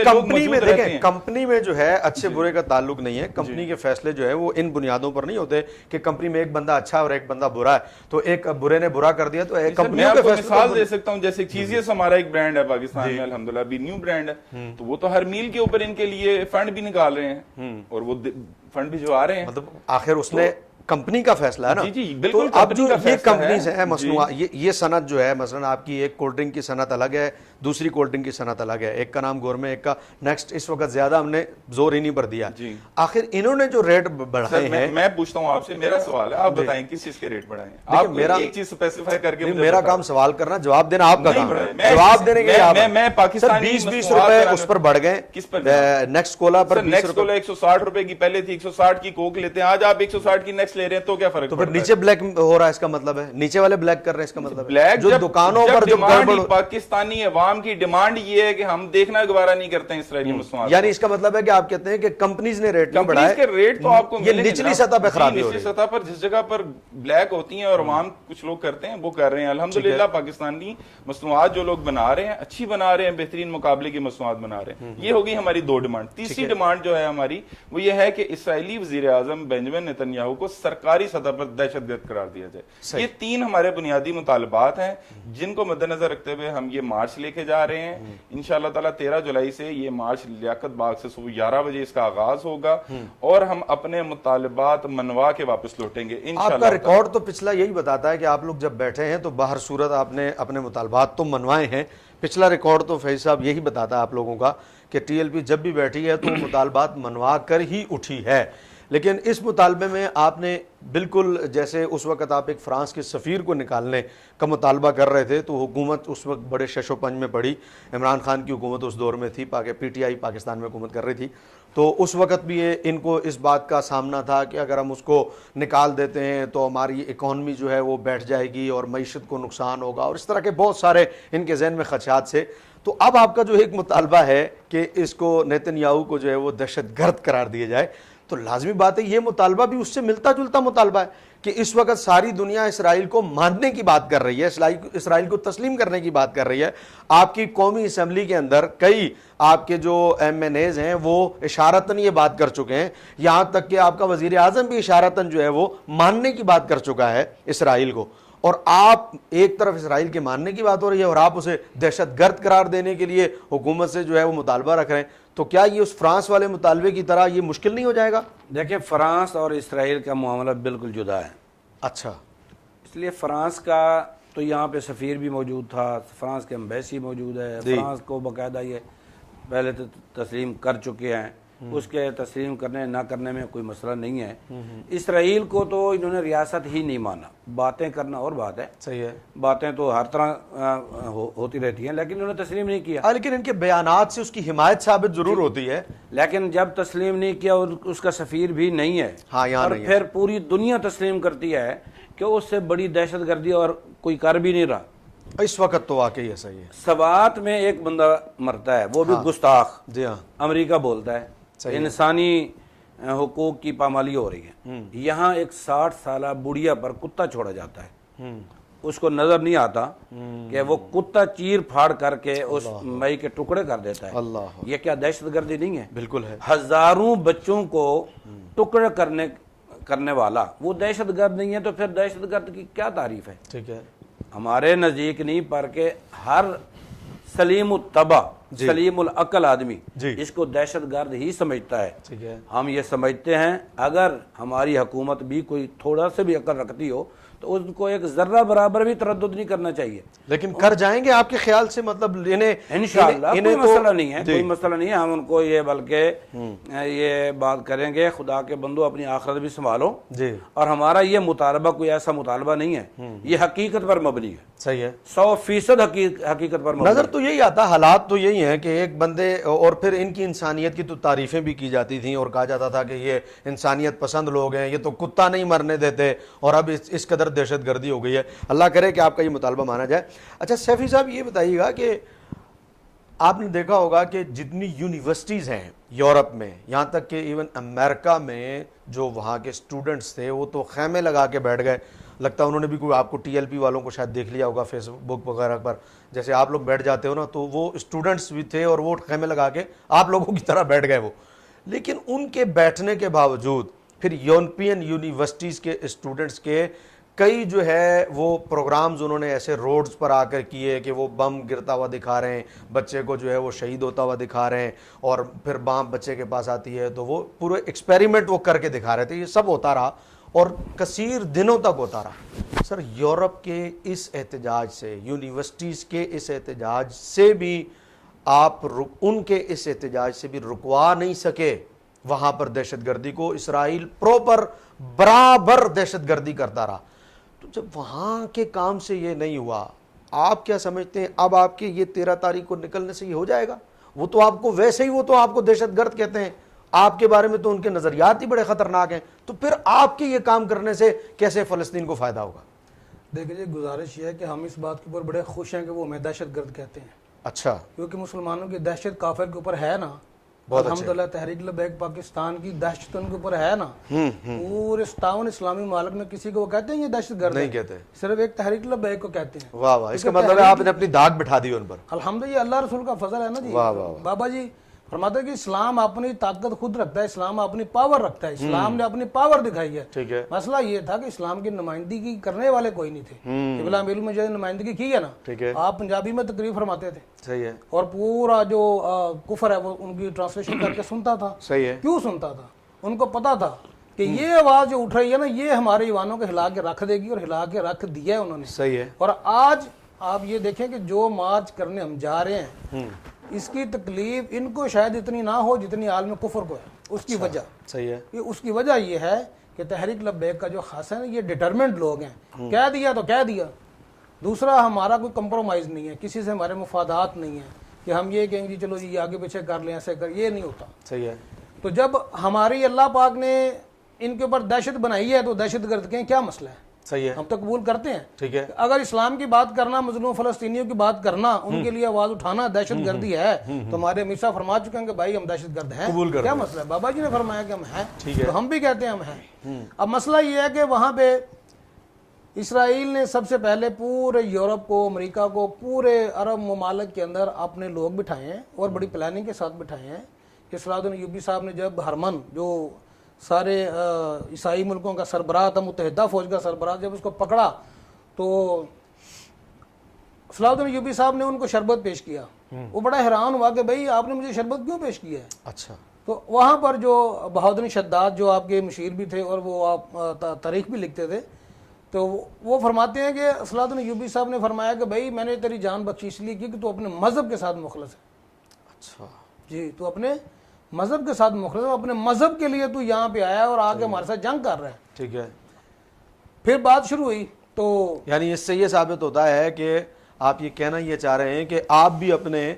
کمپنی میں, دیکھیں کمپنی میں جو ہے اچھے برے کا تعلق نہیں ہے. کمپنی کے فیصلے جو ہے وہ ان بنیادوں پر نہیں ہوتے کہ کمپنی میں ایک بندہ اچھا اور ایک بندہ برا ہے, تو ایک برے نے برا کر دیا تو کمپنی کے فیصلے. مثال دے سکتا ہوں, جیسے چیزیس ہمارا ایک برانڈ ہے پاکستان میں, الحمدللہ بھی نیو برانڈ ہے, تو وہ تو ہر میل کے اوپر ان کے لیے فنڈ بھی نکال رہے ہیں, اور وہ فنڈ بھی جو آ رہے ہیں. مطلب آخر اس نے کمپنی کا فیصلہ ہے نا. جی بالکل. اب جو یہ کمپنیز ہیں مصنوعات, یہ صنعت جو ہے, مثلا آپ کی ایک کولڈ ڈرنک کی صنعت الگ ہے, دوسری کولڈ ڈرنک کی صنعت الگ ہے, ایک کا نام گورمے, ایک کا نیکسٹ. اس وقت زیادہ ہم نے زور ہی نہیں پر دیا. آخر انہوں نے جو ریٹ بڑھائے ہیں, میں پوچھتا ہوں آپ سے, میرا سوال ہے, آپ بتائیں کس چیز کے ریٹ بڑھائے ہیں. آپ میرا ایک چیز اسپیسیفائی کر کے, میرا کام سوال کرنا, جواب دینا آپ کا کام ہے. جواب دینے کے میں پاکستانی 20 روپے اس پر بڑھ گئے. کس پر؟ نیکسٹ کولا پر. نیکسٹ کولا 160 روپے کی پہلے تھی, 160 کی کوک لیتے ہیں, آج آپ 160 کی نیکسٹ لے رہے ہیں, تو کیا فرق؟ تو پھر نیچے بلیک ہو رہا ہے, اس کا مطلب ہے نیچے والے بلیک کر رہے ہیں, اس کا مطلب ہے جو دکانوں پر جو گڑبڑ. پاکستانی عوام کی ڈیمانڈ یہ ہے کہ ہم دیکھنا گوارا نہیں کرتے ہیں اسرائیلی مصنوعات. یعنی اس کا مطلب ہے کہ آپ کہتے ہیں کہ کمپنیز نے ریٹ نہیں بڑھائے, کے ریٹ تو آپ کو یہ نچلی سطح پہ خرابی ہو رہی ہے. نچلی سطح پر جس جگہ پر بلیک ہوتی ہیں اور عوام کچھ لوگ کرتے ہیں وہ کر رہے ہیں. الحمدللہ پاکستانی مصنوعات جو لوگ بنا رہے ہیں اچھی بنا رہے ہیں, بہترین مقابلے کی مصنوعات بنا رہے ہیں. یہ ہوگی ہماری 2 ڈیمانڈ. تیسری ڈیمانڈ جو ہے ہماری وہ یہ ہے کہ اسرائیلی وزیر اعظم بنجمن نتنیاہو کو سرکاری سطح پر دہشت گرد قرار دیا جائے. یہ 3 ہمارے بنیادی مطالبات ہیں جن کو مد نظر رکھتے ہوئے ہم یہ مارچ لے کے جا رہے ہیں. انشاءاللہ تعالیٰ 13 جولائی سے یہ مارچ لیاقت باغ سے صبح 11 بجے اس کا آغاز ہوگا, اور ہم اپنے مطالبات منوا کے واپس لوٹیں گے انشاءاللہ. آپ کا ریکارڈ تو پچھلا یہی بتاتا ہے کہ آپ لوگ جب بیٹھے ہیں تو باہر صورت آپ نے اپنے مطالبات تو منوائے ہیں. پچھلا ریکارڈ تو فیض صاحب یہی بتاتا ہے آپ لوگوں کا کہ ٹی ایل پی جب بھی بیٹھی ہے تو مطالبات منوا کر ہی اٹھی ہے. لیکن اس مطالبے میں آپ نے بالکل جیسے اس وقت آپ ایک فرانس کے سفیر کو نکالنے کا مطالبہ کر رہے تھے تو حکومت اس وقت بڑے شش و پنج میں پڑی. عمران خان کی حکومت اس دور میں تھی, پی ٹی آئی پاکستان میں حکومت کر رہی تھی, تو اس وقت بھی ان کو اس بات کا سامنا تھا کہ اگر ہم اس کو نکال دیتے ہیں تو ہماری اکانومی جو ہے وہ بیٹھ جائے گی اور معیشت کو نقصان ہوگا, اور اس طرح کے بہت سارے ان کے ذہن میں خدشات سے. تو اب آپ کا جو ایک مطالبہ ہے کہ اس کو نیتن یاہو کو جو ہے وہ دہشت گرد قرار دیا جائے, تو لازمی بات ہے یہ مطالبہ بھی اس سے ملتا جلتا مطالبہ ہے کہ اس وقت ساری دنیا اسرائیل کو ماننے کی بات کر رہی ہے, اسرائیل کو تسلیم کرنے کی بات کر رہی ہے. آپ کی قومی اسمبلی کے اندر کئی آپ کے جو ایم این ایز ہیں وہ اشارتاً یہ بات کر چکے ہیں, یہاں تک کہ آپ کا وزیر اعظم بھی اشارتاً جو ہے وہ ماننے کی بات کر چکا ہے اسرائیل کو. اور آپ ایک طرف اسرائیل کے ماننے کی بات ہو رہی ہے اور آپ اسے دہشت گرد قرار دینے کے لیے حکومت سے جو ہے وہ مطالبہ رکھ رہے ہیں, تو کیا یہ اس فرانس والے مطالبے کی طرح یہ مشکل نہیں ہو جائے گا؟ دیکھیں فرانس اور اسرائیل کا معاملہ بالکل جدا ہے. اچھا, اس لیے فرانس کا تو یہاں پہ سفیر بھی موجود تھا, فرانس کے ایمبیسی موجود ہے, فرانس کو باقاعدہ یہ پہلے تو تسلیم کر چکے ہیں, اس کے تسلیم کرنے نہ کرنے میں کوئی مسئلہ نہیں ہے. اسرائیل کو تو انہوں نے ریاست ہی نہیں مانا, باتیں کرنا اور بات ہے, صحیح ہے, باتیں تو ہر طرح ہوتی رہتی ہیں, لیکن انہوں نے تسلیم نہیں کیا. لیکن ان کے بیانات سے اس کی حمایت ثابت ضرور ہوتی ہے, لیکن جب تسلیم نہیں کیا اور اس کا سفیر بھی نہیں ہے, اور پھر پوری دنیا تسلیم کرتی ہے کہ اس سے بڑی دہشت گردی اور کوئی کر بھی نہیں رہا. اس وقت تو واقعی ایسا ہی ہے. سوات میں ایک بندہ مرتا ہے, وہ بھی گستاخ, جی ہاں, امریکہ بولتا ہے انسانی حقوق کی پامالی ہو رہی ہے. یہاں ایک 60 سالہ بڑھیا پر کتا چھوڑا جاتا ہے, اس کو نظر نہیں آتا کہ وہ کتا چیر پھاڑ کر کے اس مئی کے ٹکڑے کر دیتا ہے. یہ کیا دہشت گردی نہیں ہے؟ بالکل ہے. ہزاروں بچوں کو ٹکڑے کرنے والا وہ دہشت گرد نہیں ہے, تو پھر دہشت گرد کی کیا تعریف ہے؟ ٹھیک ہے, ہمارے نزدیک نہیں, پر کہ ہر سلیم الطبع سلیم العقل آدمی اس کو دہشت گرد ہی سمجھتا ہے. ہم یہ سمجھتے ہیں اگر ہماری حکومت بھی کوئی تھوڑا سے بھی عقل رکھتی ہو تو اس کو ایک ذرہ برابر بھی تردد نہیں کرنا چاہیے. لیکن کر جائیں گے آپ کے خیال سے؟ مطلب انشاءاللہ کوئی مسئلہ نہیں ہے, کوئی مسئلہ نہیں ہے. ہم ان کو یہ بلکہ یہ بات کریں گے, خدا کے بندو اپنی آخرت بھی سنبھالو, اور ہمارا یہ مطالبہ کوئی ایسا مطالبہ نہیں ہے, یہ حقیقت پر مبنی ہے. صحیح ہے, 100% حقیقت پر مبنی. نظر تو یہی آتا, حالات تو یہی ہیں کہ ایک بندے, اور پھر ان کی انسانیت کی تو تعریفیں بھی کی جاتی تھیں اور کہا جاتا تھا کہ یہ انسانیت پسند لوگ ہیں, یہ تو کتا نہیں مرنے دیتے, اور اب اس قدر دہشت گردی ہو گئی ہے. اللہ کرے کہ آپ کا یہ مطالبہ مانا جائے. اچھا سیفی صاحب یہ بتائیے گا کہ آپ نے دیکھا ہوگا کہ جتنی یونیورسٹیز ہیں یورپ میں, یہاں تک کہ ایون امریکہ میں جو وہاں کے اسٹوڈنٹس تھے وہ تو خیمے لگا کے بیٹھ گئے. لگتا ہے انہوں نے بھی کوئی, آپ کو ٹی ایل پی والوں کو شاید دیکھ لیا ہوگا فیس بک وغیرہ پر, جیسے آپ لوگ بیٹھ جاتے ہو نا, تو وہ اسٹوڈنٹس بھی تھے اور وہ خیمے لگا کے آپ لوگوں کی طرح بیٹھ گئے وہ. لیکن ان کے بیٹھنے کے باوجود پھر یورپین یونیورسٹیز کے اسٹوڈنٹس کے کئی جو ہے وہ پروگرامز انہوں نے ایسے روڈز پر آ کر کیے کہ وہ بم گرتا ہوا دکھا رہے ہیں, بچے کو جو ہے وہ شہید ہوتا ہوا دکھا رہے ہیں, اور پھر بام بچے کے پاس آتی ہے تو وہ پورے ایکسپیریمنٹ وہ کر کے دکھا رہے تھے. یہ سب ہوتا رہا اور کثیر دنوں تک ہوتا رہا. سر یورپ کے اس احتجاج سے, یونیورسٹیز کے اس احتجاج سے بھی آپ ان کے اس احتجاج سے بھی رکوا نہیں سکے وہاں پر دہشت گردی کو. اسرائیل پروپر برابر دہشت گردی کرتا رہا. تو جب وہاں کے کام سے یہ نہیں ہوا, آپ کیا سمجھتے ہیں اب آپ کے یہ 13 تاریخ کو نکلنے سے یہ ہو جائے گا؟ وہ تو آپ کو ویسے ہی, وہ تو آپ کو دہشت گرد کہتے ہیں, آپ کے بارے میں تو ان کے نظریات ہی بڑے خطرناک ہیں, تو پھر آپ کے یہ کام کرنے سے کیسے فلسطین کو فائدہ ہوگا؟ دیکھیں جی, گزارش یہ ہے کہ ہم اس بات کے اوپر بڑے خوش ہیں کہ وہ ہمیں دہشت گرد کہتے ہیں. اچھا, کیونکہ مسلمانوں کی دہشت کافر کے اوپر ہے نا, الحمدللہ تحریک لبیک پاکستان کی دہشت ان کے اوپر ہے نا. پورے 57 اسلامی ممالک میں کسی کو وہ کہتے ہیں یہ دہشت گرد نہیں کہتے, صرف ایک تحریک لبیک کو کہتے ہیں. واہ واہ, اس کا مطلب ہے آپ نے اپنی داغ بٹھا دی ان پر. الحمدللہ, اللہ رسول کا فضل ہے نا جی. بابا جی فرماتے ہیں کہ اسلام اپنی طاقت خود رکھتا ہے, اسلام اپنی پاور رکھتا ہے, اسلام نے اپنی پاور دکھائی ہے. ٹھیک ہے, مسئلہ یہ تھا کہ اسلام کی نمائندگی کرنے والے کوئی نہیں تھے. قبلہ امیر المجاہدین نے نمائندگی کی ہے نا, ٹھیک ہے, آپ پنجابی میں تقریر فرماتے تھے. صحیح ہے, اور پورا جو کفر ہے وہ ان کی ٹرانسلیشن کر کے سنتا تھا. صحیح ہے, کیوں سنتا تھا؟ ان کو پتا تھا کہ یہ آواز جو اٹھ رہی ہے نا, یہ ہمارے ایوانوں کو ہلا کے رکھ دے گی, اور ہلا کے رکھ دیا ہے انہوں نے. صحیح ہے. اور آج آپ یہ دیکھیں کہ جو مارچ کرنے ہم جا رہے ہیں, اس کی تکلیف ان کو شاید اتنی نہ ہو جتنی عالم کفر کو ہے. اس کی وجہ صحیح ہے. یہ اس کی وجہ یہ ہے کہ تحریک لبیک کا جو خاصہ ہے یہ ڈٹرمنٹ لوگ ہیں, کہہ دیا تو کہہ دیا. دوسرا ہمارا کوئی کمپرومائز نہیں ہے, کسی سے ہمارے مفادات نہیں ہیں کہ ہم یہ کہیں گے چلو جی آگے پیچھے کر لیں, ایسے کر, یہ نہیں ہوتا. صحیح ہے. تو جب ہماری اللہ پاک نے ان کے اوپر دہشت بنائی ہے تو دہشت گرد کے کیا مسئلہ ہے, صحیح ہے. ہم تو قبول کرتے ہیں. ٹھیک ہے. اگر اسلام کی بات کرنا, مظلوم فلسطینیوں کی بات کرنا, ان کے لیے آواز اٹھانا دہشت گردی ہے تو ہمارے امیر صاحب فرما چکے ہیں کہ بھائی ہم دہشت گرد ہیں, کیا مسئلہ ہے؟ بابا جی نے فرمایا کہ ہم ہیں تو ہم بھی کہتے ہیں ہم ہیں. اب مسئلہ یہ ہے کہ وہاں پہ اسرائیل نے سب سے پہلے پورے یورپ کو, امریکہ کو, پورے عرب ممالک کے اندر اپنے لوگ بٹھائے ہیں اور بڑی پلاننگ کے ساتھ بٹھائے ہیں. کہ صلاح الدین ایوبی صاحب نے جب ہرمن جو سارے عیسائی ملکوں کا سربراہ تھا, متحدہ فوج کا سربراہ, جب اس کو پکڑا تو صلاح الدین ایوبی صاحب نے ان کو شربت پیش کیا. وہ بڑا حیران ہوا کہ بھائی آپ نے مجھے شربت کیوں پیش کیا ہے. اچھا. تو وہاں پر جو بہاؤالدین شداد جو آپ کے مشیر بھی تھے اور وہ آپ تاریخ بھی لکھتے تھے, تو وہ فرماتے ہیں کہ صلاح الدین ایوبی صاحب نے فرمایا کہ بھائی میں نے تیری جان بخشی اس لیے کی کہ تو اپنے مذہب کے ساتھ مخلص ہے. اچھا جی, تو اپنے مذہب کے ساتھ مخلص ہے, اپنے مذہب کے لیے تو یہاں پہ آیا اور آگے ہمارے ساتھ جنگ کر رہا ہے. ٹھیک ہے. پھر بات شروع ہوئی تو یعنی اس سے یہ ثابت ہوتا ہے کہ آپ یہ کہنا یہ چاہ رہے ہیں کہ آپ بھی اپنے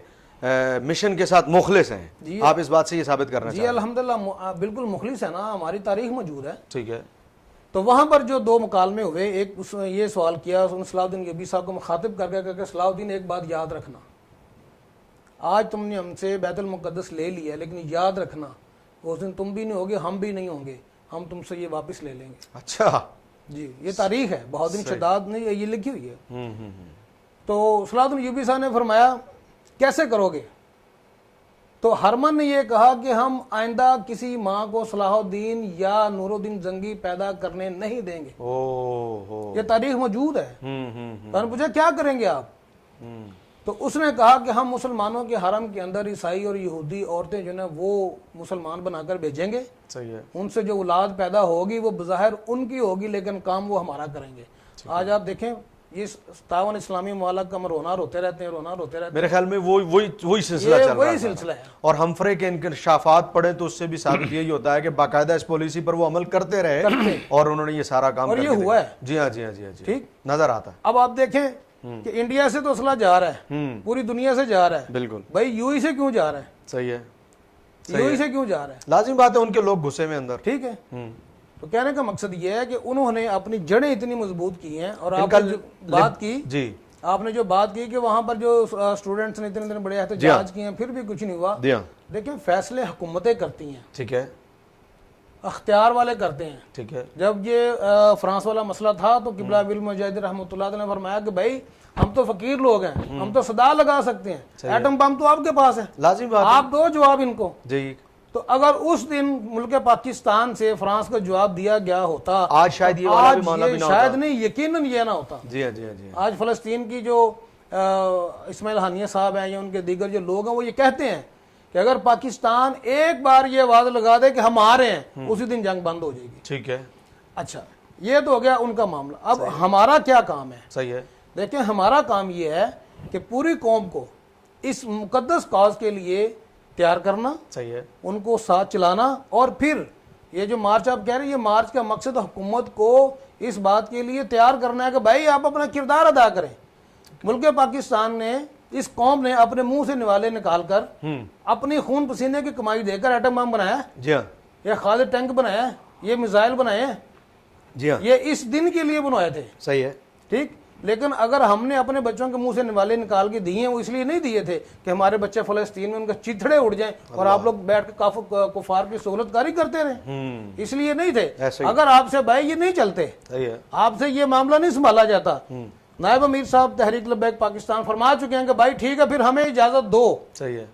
مشن کے ساتھ مخلص ہیں. جی, آپ اس بات سے یہ ثابت کرنا چاہ جی رہے ہیں. الحمدللہ بالکل مخلص ہے نا, ہماری تاریخ موجود ہے. ٹھیک ہے. تو وہاں پر جو دو مکالمے ہوئے, ایک اس نے یہ سوال کیا صلاح الدین ایوبی صاحب کو مخاطب کر کے کہ صلاح الدین ایک بات یاد رکھنا, آج تم نے ہم سے بیت المقدس لے لیا لیکن یاد رکھنا اس دن تم بھی نہیں ہوگے, ہم بھی نہیں ہوں گے, ہم تم سے یہ واپس لے لیں گے. اچھا. جی, یہ تاریخ ہے, بہاؤالدین شداد نے یہ لکھی ہوئی ہے. تو صلاح الدین ایوبی صاحب نے فرمایا کیسے کرو گے؟ تو ہرمن نے یہ کہا کہ ہم آئندہ کسی ماں کو صلاح الدین یا نور الدین زنگی پیدا کرنے نہیں دیں گے. یہ تاریخ موجود ہے. تو نے پوچھا کیا کریں گے آپ؟ تو اس نے کہا کہ ہم مسلمانوں کے حرم کے اندر عیسائی اور یہودی عورتیں جو نا وہ مسلمان بنا کر بھیجیں گے. صحیح ہے. ان سے جو اولاد پیدا ہوگی وہ بظاہر ان کی ہوگی لیکن کام وہ ہمارا کریں گے. آج آپ دیکھیں یہ 57 اسلامی ممالک کا ہم رونا روتے رہتے ہیں. میرے خیال میں وہی سلسلہ چل رہا ہے. سلسلہ ہے. اور ہمفرے کے انکشافات پڑھیں تو اس سے بھی ثابت یہی ہوتا ہے کہ باقاعدہ اس پالیسی پر وہ عمل کرتے رہے اور انہوں نے یہ سارا کام اور یہ ہوا ہے. جی ہاں جی ہاں جی ہاں جی, ٹھیک نظر آتا ہے. اب آپ دیکھیں کہ انڈیا سے تو اسلحہ جا رہا ہے, پوری دنیا سے جا رہا ہے. بالکل. بھائی یو ہی سے کیوں جا رہا ہے؟ صحیح ہے. یو ہی سے کیوں جا رہا ہے؟ لازم بات ہے, ان کے لوگ گھسے میں اندر. ٹھیک ہے. تو کہنے کا مقصد یہ ہے کہ انہوں نے اپنی جڑیں اتنی مضبوط کی ہیں. اور آپ نے جو بات کی, جی آپ نے جو بات کی کہ وہاں پر جو اسٹوڈنٹس نے اتنے بڑے احتجاج کیے ہیں پھر بھی کچھ نہیں ہوا. دیکھیں فیصلے حکومتیں کرتی ہیں. ٹھیک ہے. اختیار والے کرتے ہیں. ٹھیک ہے. جب یہ فرانس والا مسئلہ تھا تو قبلہ ابی المجاہد رحمۃ اللہ علیہ نے فرمایا کہ بھائی ہم تو فقیر لوگ ہیں, ہم تو صدا لگا سکتے ہیں, ایٹم بم تو آپ کے پاس ہے, لازم بات, آپ دو جواب ان کو. جی. تو اگر اس دن ملک پاکستان سے فرانس کا جواب دیا گیا ہوتا, آج شاید یہ والا بھی معاملہ بھی نہ ہوتا. شاید نہیں, یقیناً یہ نہ ہوتا. جی ہاں جی ہاں جی. آج فلسطین کی جو اسماعیل ہانیہ صاحب ہیں یا ان کے دیگر جو لوگ ہیں وہ یہ کہتے ہیں کہ اگر پاکستان ایک بار یہ آواز لگا دے کہ ہم آ رہے ہیں اسی دن جنگ بند ہو جائے گی. ٹھیک ہے. اچھا, یہ تو ہو گیا ان کا معاملہ. اب ہمارا کیا کام ہے؟ صحیح ہے. دیکھیں ہمارا کام یہ ہے کہ پوری قوم کو اس مقدس کاز کے لیے تیار کرنا. صحیح ہے. ان کو ساتھ چلانا. اور پھر یہ جو مارچ آپ کہہ رہے ہیں, یہ مارچ کا مقصد حکومت کو اس بات کے لیے تیار کرنا ہے کہ بھائی آپ اپنا کردار ادا کریں. ملک پاکستان نے, اس قوم نے اپنے منہ سے نوالے نکال کر اپنی خون پسینے کی کمائی دے کر ایٹم بم بنایا. جی ہاں. یہ خالد ٹینک بنایا, یہ میزائل بنائے. جی ہاں. یہ اس دن کے لیے بنوائے تھے. صحیح ہے. ٹھیک. لیکن اگر ہم نے اپنے بچوں کے منہ سے نوالے نکال کے دیے ہیں, وہ اس لیے نہیں دیے تھے کہ ہمارے بچے فلسطین میں ان کے چتھڑے اڑ جائیں اور آپ لوگ بیٹھ کے کفار کی سہولت کاری کرتے رہیں, اس لیے نہیں تھے. اگر آپ سے بھائی یہ نہیں چلتے, آپ سے یہ معاملہ نہیں سنبھالا جاتا. نائب امیر صاحب تحریک لبیک پاکستان فرما چکے ہیں کہ بھائی ٹھیک ہے پھر ہمیں اجازت دو. صحیح ہے.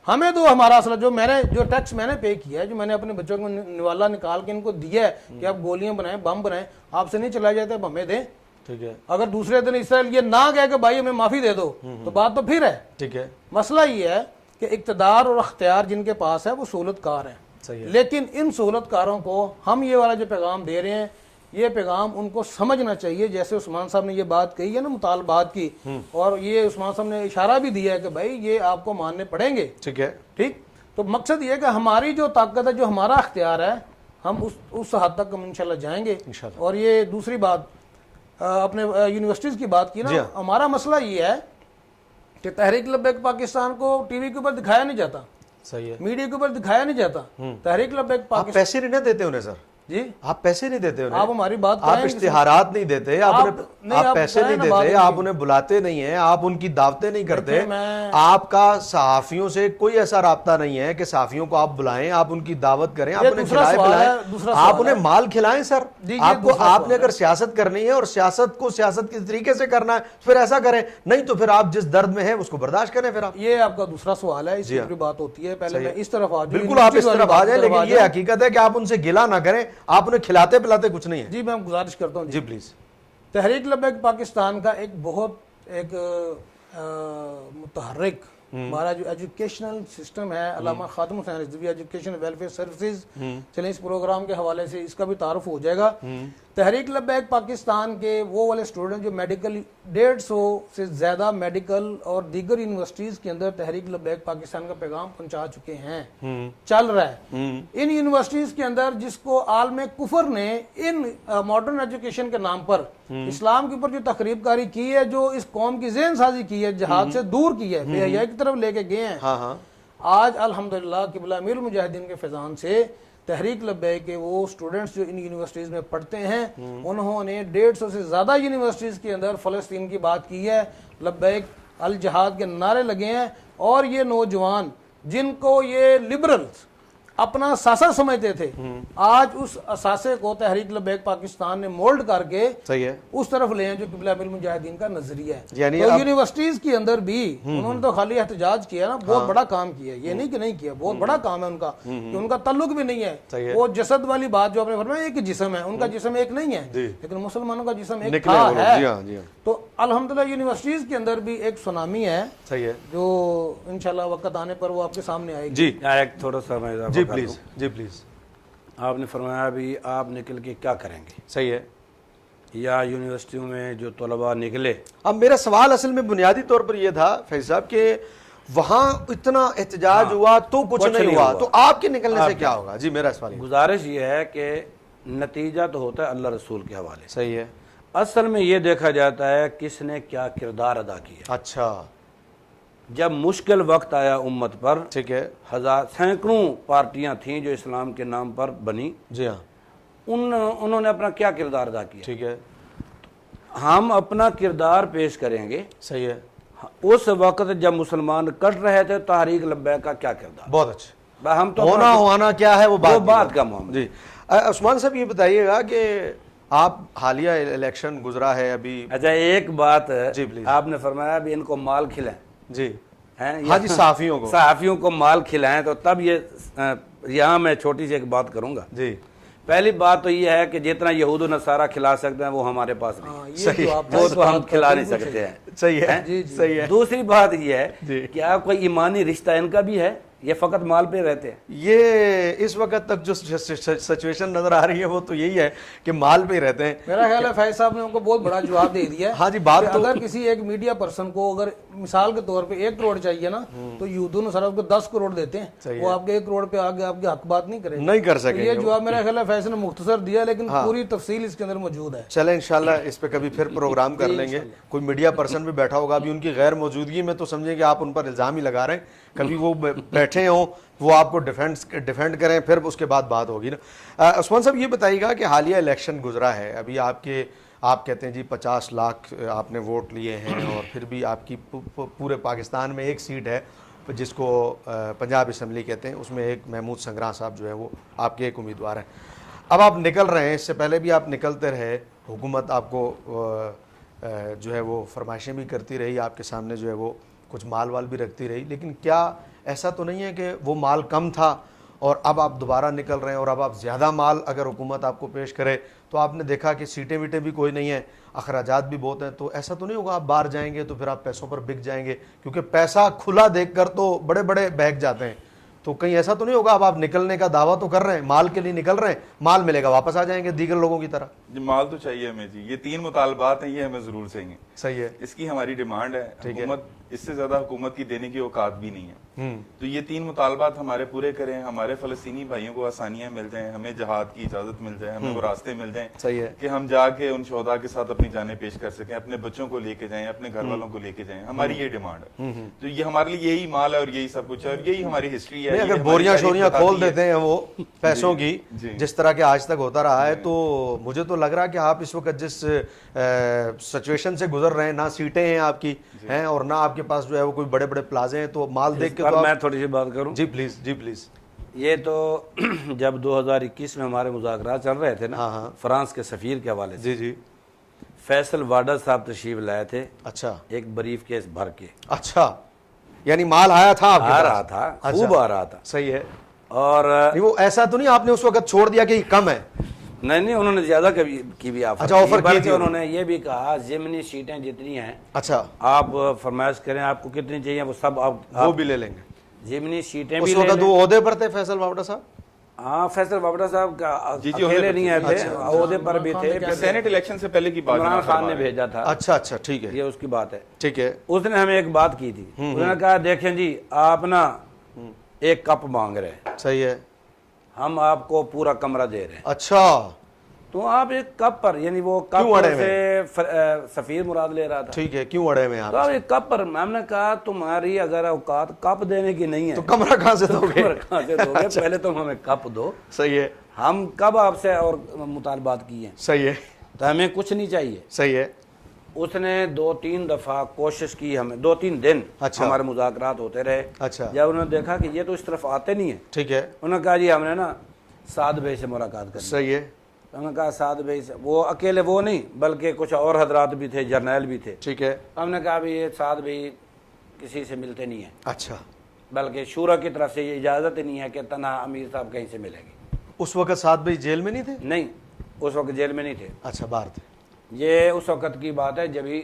ہمیں دو ہمارا اصل جو ٹیکس میں نے پے کیا ہے, جو میں نے اپنے بچوں کو نوالا نکال کے ان کو دیا ہے کہ آپ گولیاں بنائیں, بم بنائیں, آپ سے نہیں چلائے جاتے, اب ہمیں دیں. ٹھیک ہے. اگر دوسرے دن اسرائیل یہ نہ کہے کہ بھائی ہمیں معافی دے دو تو بات تو پھر ہے. ٹھیک ہے. مسئلہ یہ ہے کہ اقتدار اور اختیار جن کے پاس ہے وہ سہولت کار ہیں. صحیح ہے. لیکن ان سہولت کاروں کو ہم یہ والا جو پیغام دے رہے ہیں, یہ پیغام ان کو سمجھنا چاہیے. جیسے عثمان صاحب نے یہ بات کہی ہے نا مطالبات کی, اور یہ عثمان صاحب نے اشارہ بھی دیا ہے کہ بھائی یہ آپ کو ماننے پڑیں گے. ٹھیک ہے. ٹھیک. تو مقصد یہ ہے کہ ہماری جو طاقت ہے، جو ہمارا اختیار ہے، ہم اس حد تک ہم انشاءاللہ جائیں گے. اور یہ دوسری بات اپنے یونیورسٹیز کی بات کی نا، ہمارا مسئلہ یہ ہے کہ تحریک لبیک پاکستان کو ٹی وی کے اوپر دکھایا نہیں جاتا، صحیح ہے. میڈیا کے اوپر دکھایا نہیں جاتا. تحریک لبیک آپ پاکستان، پیسے نہیں دیتے انہیں سر؟ جی آپ پیسے نہیں دیتے انہیں؟ آپ ہماری بات آپ کریں، اشتہارات نہیں دیتے، آپ پیسے نہیں دیتے، آپ انہیں بلاتے نہیں ہیں، آپ ان کی دعوتیں نہیں کرتے. آپ کا صحافیوں سے کوئی ایسا رابطہ نہیں ہے کہ صحافیوں کو آپ بلائیں، آپ ان کی دعوت کریں، آپ انہیں کھلائیں پلائیں، آپ انہیں مال کھلائیں. سر آپ نے اگر سیاست کرنی ہے اور سیاست کو سیاست کے طریقے سے کرنا ہے پھر ایسا کریں، نہیں تو پھر آپ جس درد میں ہیں اس کو برداشت کریں. پھر آپ یہ آپ کا دوسرا سوال ہے، اس کی بات ہوتی ہے. پہلے میں اس طرف آ جاؤں. بالکل آپ اس طرف آ جائیں، لیکن یہ حقیقت ہے کہ آپ ان سے گلہ نہ کریں، آپ انہیں کھلاتے پلاتے کچھ نہیں ہے. جی میں گزارش کرتا ہوں. جی پلیز. تحریک لبیک پاکستان کا ایک بہت ایک متحرک ہمارا جو ایجوکیشنل سسٹم ہے، علامہ Khadim Hussain Rizvi education welfare services, چلیں اس پروگرام کے حوالے سے اس کا بھی تعارف ہو جائے گا. تحریک لبیک پاکستان کے وہ والے اسٹوڈنٹ جو میڈیکل 150 سے زیادہ میڈیکل اور دیگر یونیورسٹیز کے اندر تحریک لبیک پاکستان کا پیغام پہنچا چکے ہیں، چل رہا ہے ان یونیورسٹیز کے اندر، جس کو عالم کفر نے ان ماڈرن ایجوکیشن کے نام پر اسلام کے اوپر جو تخریب کاری کی ہے، جو اس قوم کی ذہن سازی کی ہے، جہاد سے دور کی ہے، بے حیائی کی طرف لے کے گئے ہیں. آج الحمدللہ قبلہ امیر المجاہدین کے فیضان سے تحریک لبیک کے وہ اسٹوڈنٹس جو ان یونیورسٹیز میں پڑھتے ہیں، انہوں نے 150 سے زیادہ یونیورسٹیز کے اندر فلسطین کی بات کی ہے، لبیک الجہاد کے نعرے لگے ہیں. اور یہ نوجوان جن کو یہ لبرلز اپنا اثاثہ سمجھتے تھے، آج اس اثاثے کو تحریک لبیک پاکستان نے مولڈ کر کے اس طرف لے ہیں جو قبلہ امیر المجاہدین کا نظریہ ہے. تو یونیورسٹیز کے اندر بھی انہوں نے تو خالی احتجاج کیا نا، بہت بڑا کام کیا، یہ نہیں کہ نہیں کیا، بہت بڑا کام ہے ان کا، کہ ان کا تعلق بھی نہیں ہے. وہ جسد والی بات جو آپ نے فرمایا ایک جسم ہے، ان کا جسم ایک نہیں ہے، لیکن مسلمانوں کا جسم ایک تھا ہے. تو الحمدللہ یونیورسٹیز کے اندر بھی ایک سونامی ہے جو انشاءاللہ وقت آنے پر وہ آپ کے سامنے آئے گی. جی ایک تھوڑا سا میں جی پلیز. G please. آپ نے فرمایا بھی آپ نکل کے کیا کریں گے. صحیح ہے. یا یونیورسٹیوں میں جو طلباء نکلے. اب میرا سوال اصل میں بنیادی طور پر یہ تھا فیض صاحب کہ وہاں اتنا احتجاج ہوا تو کچھ نہیں ہوا، تو آپ کے نکلنے سے کیا ہوگا؟ جی میرا سوال گزارش یہ ہے کہ نتیجہ تو ہوتا ہے اللہ رسول کے حوالے. صحیح ہے. اصل میں یہ دیکھا جاتا ہے کس نے کیا کردار ادا کیا. اچھا. جب مشکل وقت آیا امت پر، ٹھیک ہے، سینکڑوں پارٹیاں تھیں جو اسلام کے نام پر بنی. جی ہاں. انہوں نے اپنا کیا کردار ادا کیا. ٹھیک ہے. ہم اپنا کردار پیش کریں گے. صحیح ہے. اس وقت جب مسلمان کٹ رہے تھے تحریک لبیک کا کیا کردار. بہت اچھا. ہم تو ہونا ہوانا کیا ہے وہ بات کا معاملہ. جی عثمان صاحب یہ بتائیے گا کہ آپ حالیہ الیکشن گزرا ہے ابھی. اچھا ایک بات جی پلیز. آپ نے فرمایا بھی ان کو مال کھلائیں. جی ہاں جی. صحافیوں کو مال کھلائیں تو تب یہاں میں چھوٹی سی ایک بات کروں گا. جی. پہلی بات تو یہ ہے کہ جتنا یہود و نصارہ کھلا سکتے ہیں وہ ہمارے پاس نہیں، وہ تو ہم کھلا نہیں سکتے ہیں. صحیح ہے. صحیح ہے. دوسری بات یہ ہے کہ آپ کوئی ایمانی رشتہ ان کا بھی ہے، یہ فقط مال پہ رہتے ہیں. یہ اس وقت تک جو سچویشن نظر آ رہی ہے وہ تو یہی ہے کہ مال پہ ہی رہتے ہیں. میرا خیال ہے فیض صاحب نے ان کو بہت بڑا جواب دے دیا ہے. ہاں جی. بات اگر کسی ایک میڈیا پرسن کو اگر مثال کے طور پہ 1 کروڑ چاہیے نا تو یہود و نصارہ کو 10 کروڑ دیتے ہیں، وہ آپ کے 1 کروڑ پہ آگے آپ کے حق بات نہیں کریں گے، نہیں کر سکیں. یہ جواب میرا خیال ہے فیض نے مختصر دیا، لیکن پوری تفصیل اس کے اندر موجود ہے. چلیں انشاءاللہ اس پہ کبھی پھر پروگرام کر لیں گے. کوئی میڈیا پرسن بھی بیٹھا ہوگا ابھی ان کی غیر موجودگی میں تو سمجھیں کہ آپ ان پر الزام ہی لگا رہے ہیں. کبھی وہ بیٹھے ہوں وہ آپ کو ڈیفینڈ کریں، پھر اس کے بعد بات ہوگی نا. عثمان صاحب یہ بتائیے گا کہ حالیہ الیکشن گزرا ہے ابھی، آپ کہتے ہیں جی 50 لاکھ آپ نے ووٹ لیے ہیں، اور پھر بھی آپ کی پورے پاکستان میں ایک سیٹ ہے جس کو پنجاب اسمبلی کہتے ہیں، اس میں ایک محمود سنگراں صاحب جو ہے وہ آپ کے ایک امیدوار ہیں. اب آپ نکل رہے ہیں، اس سے پہلے بھی آپ نکلتے رہے، حکومت آپ کو جو ہے وہ فرمائشیں بھی کرتی رہی، آپ کے سامنے جو ہے وہ کچھ مال وال بھی رکھتی رہی، لیکن کیا ایسا تو نہیں ہے کہ وہ مال کم تھا اور اب آپ دوبارہ نکل رہے ہیں اور اب آپ زیادہ مال اگر حکومت آپ کو پیش کرے تو آپ نے دیکھا کہ سیٹیں ویٹیں بھی کوئی نہیں ہیں، اخراجات بھی بہت ہیں، تو ایسا تو نہیں ہوگا آپ باہر جائیں گے تو پھر آپ پیسوں پر بک جائیں گے؟ کیونکہ پیسہ کھلا دیکھ کر تو بڑے بڑے بہک جاتے ہیں، تو کہیں ایسا تو نہیں ہوگا اب آپ نکلنے کا دعویٰ تو کر رہے ہیں، مال کے لیے نکل رہے ہیں، مال ملے گا واپس آ جائیں گے دیگر لوگوں کی طرح؟ جی مال تو چاہیے ہمیں. جی یہ 3 مطالبات ہیں، یہ ہمیں ضرور چاہیے. صحیح ہے. اس کی ہماری ڈیمانڈ ہے. حکومت اس سے زیادہ حکومت کی دینے کی اوقات بھی نہیں ہے. تو یہ 3 مطالبات ہمارے پورے کریں, ہمارے فلسطینی بھائیوں کو آسانیاں مل جائیں, ہمیں جہاد کی اجازت مل جائے, ہمیں وہ راستے مل جائیں صحیح ہے کہ ہم جا کے ان شہداء کے ساتھ اپنی جانیں پیش کر سکیں, اپنے بچوں کو لے کے جائیں, اپنے گھر والوں کو لے کے جائیں. ہماری یہ ڈیمانڈ ہے. تو یہ ہمارے لیے یہی مال ہے اور یہی سب کچھ ہے اور یہی ہماری ہسٹری ہے. اگر بوریاں شوریاں کھول دیتے ہیں وہ پیسوں کی جس طرح کے آج تک ہوتا رہا ہے, تو مجھے تو لگ رہا ہے کہ آپ اس وقت جس سچویشن سے گزر رہے ہیں, نہ سیٹیں ہیں آپ کی ہیں اور نہ آپ کے پاس جو ہے وہ کوئی بڑے بڑے پلازے ہیں, تو مال دیکھ کے تو میں تھوڑی سی بات کروں. جی پلیز, جی پلیز. یہ تو جب 2021 میں ہمارے مذاکرات چل رہے تھے نا فرانس کے سفیر کے حوالے سے, جی جی, فیصل واڈر صاحب تشریف لائے تھے. اچھا, ایک بریف کیس بھر کے. اچھا, یعنی مال آیا تھا آپ کے آ پاس؟ رہا تھا, خوب آ رہا تھا. صحیح ہے. اور وہ ایسا تو نہیں آپ نے اس وقت چھوڑ دیا کہ یہ کم ہے؟ نہیں, انہوں نے زیادہ کی بھی آفر. اچھا, آفر کی تھی. انہوں نے یہ بھی کہا ضمنی سیٹیں جتنی ہیں اچھا آپ فرمائش کریں آپ کو کتنی چاہیے, وہ سب آپ وہ بھی لے لیں گے. ضمنی سیٹیں اس بھی لے وقت لیں. وہ عہدے پر تھے فیصل واوڈا صاحب؟ ہاں, فیصل واوڈا صاحب کا عہدے اکیلے پر نہیں آئے تھے, عہدے پر بھی تھے. سینٹ الیکشن سے پہلے کی بات عمران خان نے بھیجا تھا. اچھا اچھا, ٹھیک ہے, یہ اس کی بات ہے. ٹھیک ہے. اس نے ہمیں ایک بات کی تھی, انہوں نے کہا دیکھیں جی آپ نا ایک کپ مانگ رہے ہیں, صحیح ہے, ہم آپ کو پورا کمرہ دے رہے ہیں. اچھا, تو آپ ایک کپ پر, یعنی وہ کپ سے سفیر مراد لے رہا تھا. ٹھیک ہے, کیوں اڑے میں تو آپ ایک کپ پر, ہم نے کہا تمہاری اگر اوقات کپ دینے کی نہیں ہے تو کمرہ کہاں سے دو گے؟ کہاں سے دو گے؟ پہلے تم ہمیں کپ دو. صحیح ہے, ہم کب آپ سے اور مطالبات کیے ہیں, صحیح ہے, تو ہمیں کچھ نہیں چاہیے. صحیح ہے. اس نے 2-3 دفعہ کوشش کی, ہمیں 2-3 دن ہمارے مذاکرات ہوتے رہے. اچھا, جب انہوں نے دیکھا کہ یہ تو اس طرف آتے نہیں ہیں, ٹھیک ہے, انہوں نے کہا جی ہم نے نا سعد بھائی سے ملاقات کرنی. صحیح ہے, انہوں نے کہا سعد بھائی سے, وہ اکیلے وہ نہیں بلکہ کچھ اور حضرات بھی تھے, جرنیل بھی تھے. ٹھیک ہے. ہم نے کہا بھی یہ سعد بھائی کسی سے ملتے نہیں ہیں, اچھا, بلکہ شورا کی طرف سے یہ اجازت ہی نہیں ہے کہ تنہا امیر صاحب کہیں سے ملیں گے. اس وقت سعد بھائی جیل میں نہیں تھے؟ نہیں, اس وقت جیل میں نہیں تھے. اچھا, باہر تھے. یہ اس وقت کی بات ہے جب ہی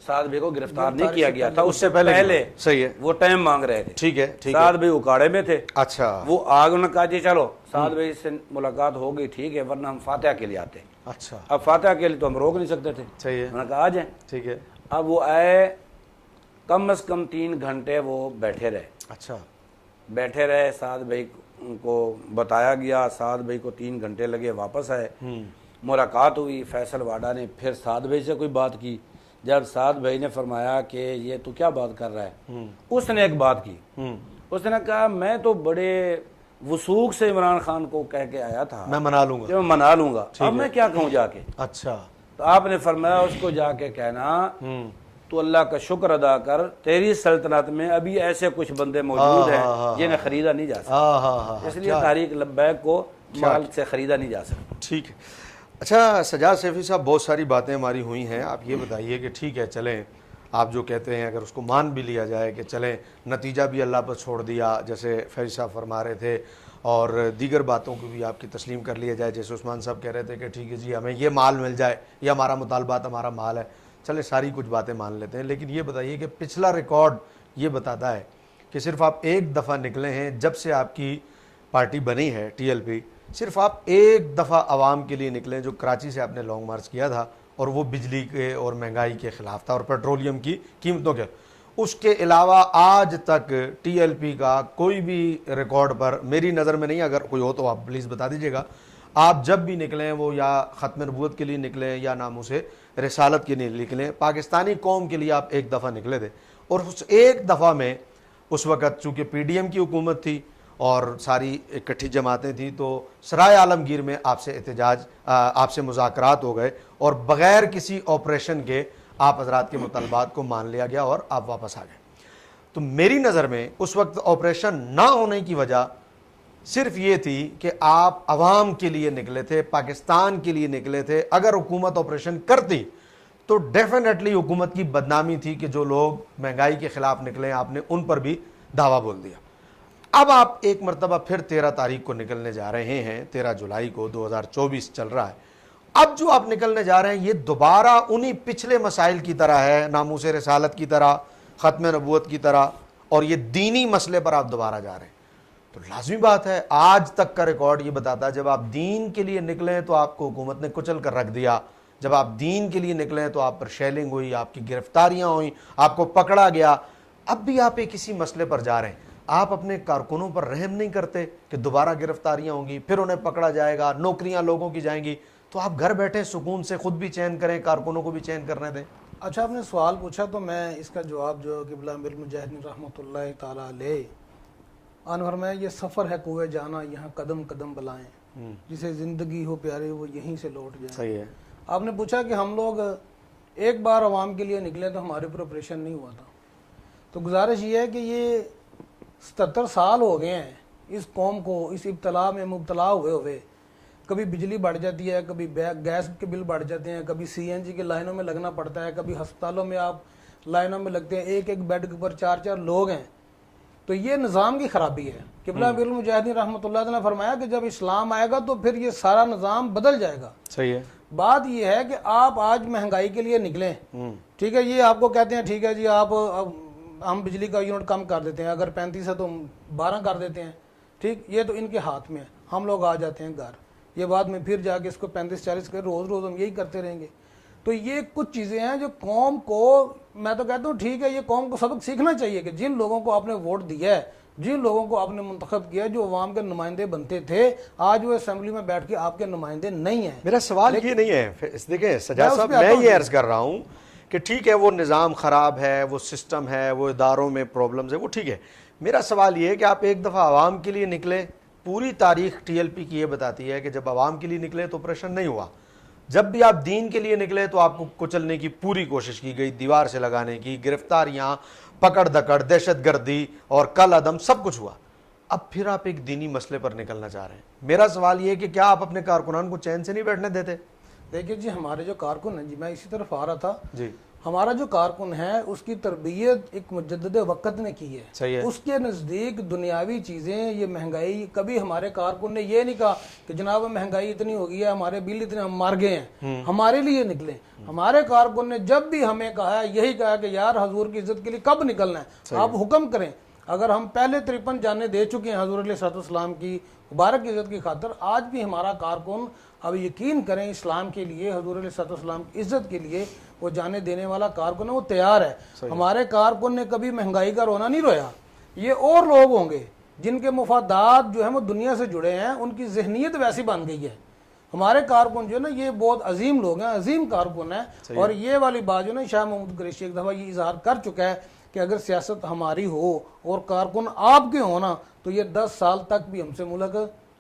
سعد بھائی کو گرفتار نہیں کیا گیا تھا, اس سے پہلے. صحیح ہے, وہ ٹائم مانگ رہے تھے. ٹھیک ہے, ٹھیک ہے. سعد بھائی اکاڑے میں تھے. اچھا, وہ آگ نے کہا جی چلو سعد بھائی سے ملاقات ہو گئی, ٹھیک ہے, ورنہ ہم فاتحہ کے لیے آتے. اچھا, اب فاتحہ کے لیے تو ہم روک نہیں سکتے تھے. صحیح ہے, انہوں نے کہا آ جائیں. ٹھیک ہے. اب وہ آئے, کم از کم 3 گھنٹے وہ بیٹھے رہے. اچھا, بیٹھے رہے, سعد بھائی کو بتایا گیا, سعد بھائی کو 3 گھنٹے لگے, واپس آئے. ملاقات ہوئی, فیصل واڈا نے پھر سعد بھائی سے کوئی بات کی. جب سعد بھائی نے فرمایا کہ یہ تو کیا بات کر رہا ہے, اس نے ایک بات کی. اس نے کہا میں تو بڑے وثوق سے عمران خان کو کہہ کے آیا تھا میں منا لوں گا, کہ میں منا لوں گا, اب میں کیا کہوں جا کے. اچھا, تو آپ نے فرمایا اس کو جا کے کہنا تو اللہ کا شکر ادا کر, تیری سلطنت میں ابھی ایسے کچھ بندے موجود ہیں جنہیں خریدا نہیں جا سکتا, اس لیے تحریک لبیک کو مال سے خریدا نہیں جا سکتا. ٹھیک ہے. اچھا سجاد سیفی صاحب, بہت ساری باتیں ہماری ہوئی ہیں, آپ یہ بتائیے کہ ٹھیک ہے چلیں, آپ جو کہتے ہیں اگر اس کو مان بھی لیا جائے کہ چلیں نتیجہ بھی اللہ پر چھوڑ دیا جیسے فیض صاحب فرما رہے تھے, اور دیگر باتوں کو بھی آپ کی تسلیم کر لیا جائے جیسے عثمان صاحب کہہ رہے تھے کہ ٹھیک ہے جی ہمیں یہ مال مل جائے, یہ ہمارا مطالبات ہمارا مال ہے, چلے ساری کچھ باتیں مان لیتے ہیں. لیکن یہ بتائیے کہ پچھلا ریکارڈ یہ بتاتا ہے کہ صرف آپ ایک دفعہ نکلے ہیں جب سے آپ کی پارٹی بنی ہے ٹی ایل پی, صرف آپ ایک دفعہ عوام کے لیے نکلیں جو کراچی سے آپ نے لانگ مارچ کیا تھا, اور وہ بجلی کے اور مہنگائی کے خلاف تھا اور پیٹرولیم کی قیمتوں کے. اس کے علاوہ آج تک ٹی ایل پی کا کوئی بھی ریکارڈ پر میری نظر میں نہیں, اگر کوئی ہو تو آپ پلیز بتا دیجیے گا, آپ جب بھی نکلیں وہ یا ختم نبوت کے لیے نکلیں یا ناموس رسالت کے لیے نکلیں, پاکستانی قوم کے لیے آپ ایک دفعہ نکلے تھے. اور اس ایک دفعہ میں اس وقت چونکہ پی ڈی ایم کی حکومت تھی اور ساری اکٹھی جماعتیں تھیں, تو سرائے عالمگیر میں آپ سے احتجاج, آپ سے مذاکرات ہو گئے اور بغیر کسی آپریشن کے آپ حضرات کے مطالبات کو مان لیا گیا اور آپ واپس آ گئے. تو میری نظر میں اس وقت آپریشن نہ ہونے کی وجہ صرف یہ تھی کہ آپ عوام کے لیے نکلے تھے, پاکستان کے لیے نکلے تھے. اگر حکومت آپریشن کرتی تو ڈیفینیٹلی حکومت کی بدنامی تھی کہ جو لوگ مہنگائی کے خلاف نکلے آپ نے ان پر بھی دعویٰ بول دیا. اب آپ ایک مرتبہ پھر 13 تاریخ کو نکلنے جا رہے ہیں, 13 جولائی کو 2024 چل رہا ہے. اب جو آپ نکلنے جا رہے ہیں یہ دوبارہ انہی پچھلے مسائل کی طرح ہے, ناموس رسالت کی طرح, ختم نبوت کی طرح, اور یہ دینی مسئلے پر آپ دوبارہ جا رہے ہیں. تو لازمی بات ہے, آج تک کا ریکارڈ یہ بتاتا ہے جب آپ دین کے لیے نکلیں تو آپ کو حکومت نے کچل کر رکھ دیا, جب آپ دین کے لیے نکلیں تو آپ پر شیلنگ ہوئی, آپ کی گرفتاریاں ہوئیں, آپ کو پکڑا گیا. اب بھی آپ ایک اسی مسئلے پر جا رہے ہیں. آپ اپنے کارکنوں پر رحم نہیں کرتے کہ دوبارہ گرفتاریاں ہوں گی, پھر انہیں پکڑا جائے گا, نوکریاں لوگوں کی جائیں گی, تو آپ گھر بیٹھے سکون سے خود بھی چین کریں, کارکنوں کو بھی چین کرنے دیں. اچھا آپ نے سوال پوچھا تو میں اس کا جواب جو قبلہ امیر المجاہدین رحمۃ اللہ تعالیٰ علیہ انور میں, یہ سفر ہے کوئے جانا یہاں قدم قدم بلائیں, جسے زندگی ہو پیارے وہ یہیں سے لوٹ جائیں. صحیح ہے. آپ نے پوچھا کہ ہم لوگ ایک بار عوام کے لیے نکلے تو ہمارے اوپر آپریشن نہیں ہوا تھا. تو گزارش یہ ہے کہ یہ 77 سال ہو گئے ہیں اس قوم کو اس ابتلا میں مبتلا ہوئے. کبھی بجلی بڑھ جاتی ہے, کبھی گیس کے بل بڑھ جاتے ہیں, کبھی CNG کی لائنوں میں لگنا پڑتا ہے, کبھی ہسپتالوں میں آپ لائنوں میں لگتے ہیں, ایک ایک بیڈ کے اوپر 4 لوگ ہیں. تو یہ نظام کی خرابی ہے. قبلہ امیر المجاہدین رحمۃ اللہ تعالیٰ نے فرمایا کہ جب اسلام آئے گا تو پھر یہ سارا نظام بدل جائے گا. صحیح ہے. بات یہ ہے کہ آپ آج مہنگائی کے لیے نکلیں, ٹھیک ہے, یہ آپ کو کہتے ہیں ٹھیک ہے جی آپ ہم بجلی کا یونٹ کم کر دیتے ہیں, اگر 35 ہے تو 12 کر دیتے ہیں, ٹھیک, یہ تو ان کے ہاتھ میں ہے. ہم لوگ آ جاتے ہیں گھر, یہ بات میں پھر جا کے اس کو 35-40 کر روز ہم یہی کرتے رہیں گے. تو یہ کچھ چیزیں ہیں جو قوم کو, میں تو کہتا ہوں ٹھیک ہے, یہ قوم کو سبق سیکھنا چاہیے کہ جن لوگوں کو آپ نے ووٹ دیا ہے, جن لوگوں کو آپ نے منتخب کیا, جو عوام کے نمائندے بنتے تھے, آج وہ اسمبلی میں بیٹھ کے آپ کے نمائندے نہیں ہیں. میرا سوال یہ نہیں ہے, دیکھیں سجاد صاحب, میں یہ عرض کر رہا ہوں کہ ٹھیک ہے وہ نظام خراب ہے, وہ سسٹم ہے, وہ اداروں میں پرابلمز ہے, وہ ٹھیک ہے. میرا سوال یہ ہے کہ آپ ایک دفعہ عوام کے لیے نکلے. پوری تاریخ TLP کی یہ بتاتی ہے کہ جب عوام کے لیے نکلے تو آپریشن نہیں ہوا, جب بھی آپ دین کے لیے نکلے تو آپ کو کچلنے کی پوری کوشش کی گئی, دیوار سے لگانے کی, گرفتاریاں, پکڑ دکڑ, دہشت گردی اور کل عدم سب کچھ ہوا. اب پھر آپ ایک دینی مسئلے پر نکلنا چاہ رہے ہیں. میرا سوال یہ ہے کہ کیا آپ اپنے کارکنان کو چین سے نہیں بیٹھنے دیتے؟ دیکھیے جی, ہمارے جو کارکن ہیں جی, میں اسی طرف آ رہا تھا جی, ہمارا جو کارکن ہے اس کی تربیت ایک مجدد وقت نے کی ہے. صحیح ہے. اس کے نزدیک دنیاوی چیزیں, یہ مہنگائی, کبھی ہمارے کارکن نے یہ نہیں کہا کہ جناب مہنگائی اتنی ہو گئی ہے, ہمارے بل اتنے, ہم مار گئے ہیں, ہمارے لیے نکلے. ہمارے کارکن نے جب بھی ہمیں کہا ہے یہی کہا کہ یار حضور کی عزت کے لیے کب نکلنا ہے, آپ حکم کریں. اگر ہم پہلے 53 جانیں دے چکے ہیں حضور علیہ السلام کی مبارک عزت کی خاطر, آج بھی ہمارا کارکن, اب یقین کریں اسلام کے لیے, حضور علیہ السلام کی عزت کے لیے وہ جانے دینے والا کارکن ہے, وہ تیار ہے. ہمارے کارکن نے کبھی مہنگائی کا رونا نہیں رویا. یہ اور لوگ ہوں گے جن کے مفادات جو ہیں وہ دنیا سے جڑے ہیں, ان کی ذہنیت ویسی بن گئی ہے. ہمارے کارکن جو ہے نا یہ بہت عظیم لوگ ہیں, عظیم کارکن ہیں. اور یہ والی بات جو نا شاہ محمود قریشی ایک دفعہ یہ اظہار کر چکا ہے کہ اگر سیاست ہماری ہو اور کارکن آپ کے ہونا تو یہ 10 سال تک بھی ہم سے ملک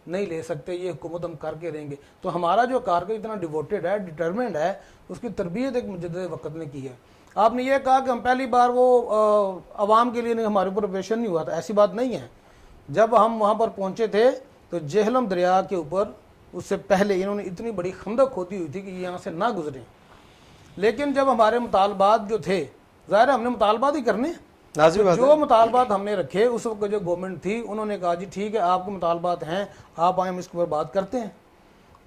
نہیں لے سکتے, یہ حکومت ہم کر کے رہیں گے. تو ہمارا جو کارکن اتنا ڈیووٹیڈ ہے, ڈٹرمنڈ ہے, اس کی تربیت ایک مجدد وقت نے کی ہے. آپ نے یہ کہا کہ ہم پہلی بار وہ عوام کے لیے نہیں, ہمارے اوپر آپریشن نہیں ہوا تھا, ایسی بات نہیں ہے. جب ہم وہاں پر پہنچے تھے تو جہلم دریا کے اوپر اس سے پہلے انہوں نے اتنی بڑی خندق ہوتی ہوئی تھی کہ یہ یہاں سے نہ گزریں. لیکن جب ہمارے مطالبات جو تھے, ظاہر ہے ہم نے مطالبات ہی کرنے, جو مطالبات ہم نے رکھے اس وقت جو گورنمنٹ تھی انہوں نے کہا جی ٹھیک ہے آپ کے مطالبات ہیں, آپ آئیں, ہم اس کے اوپر بات کرتے ہیں.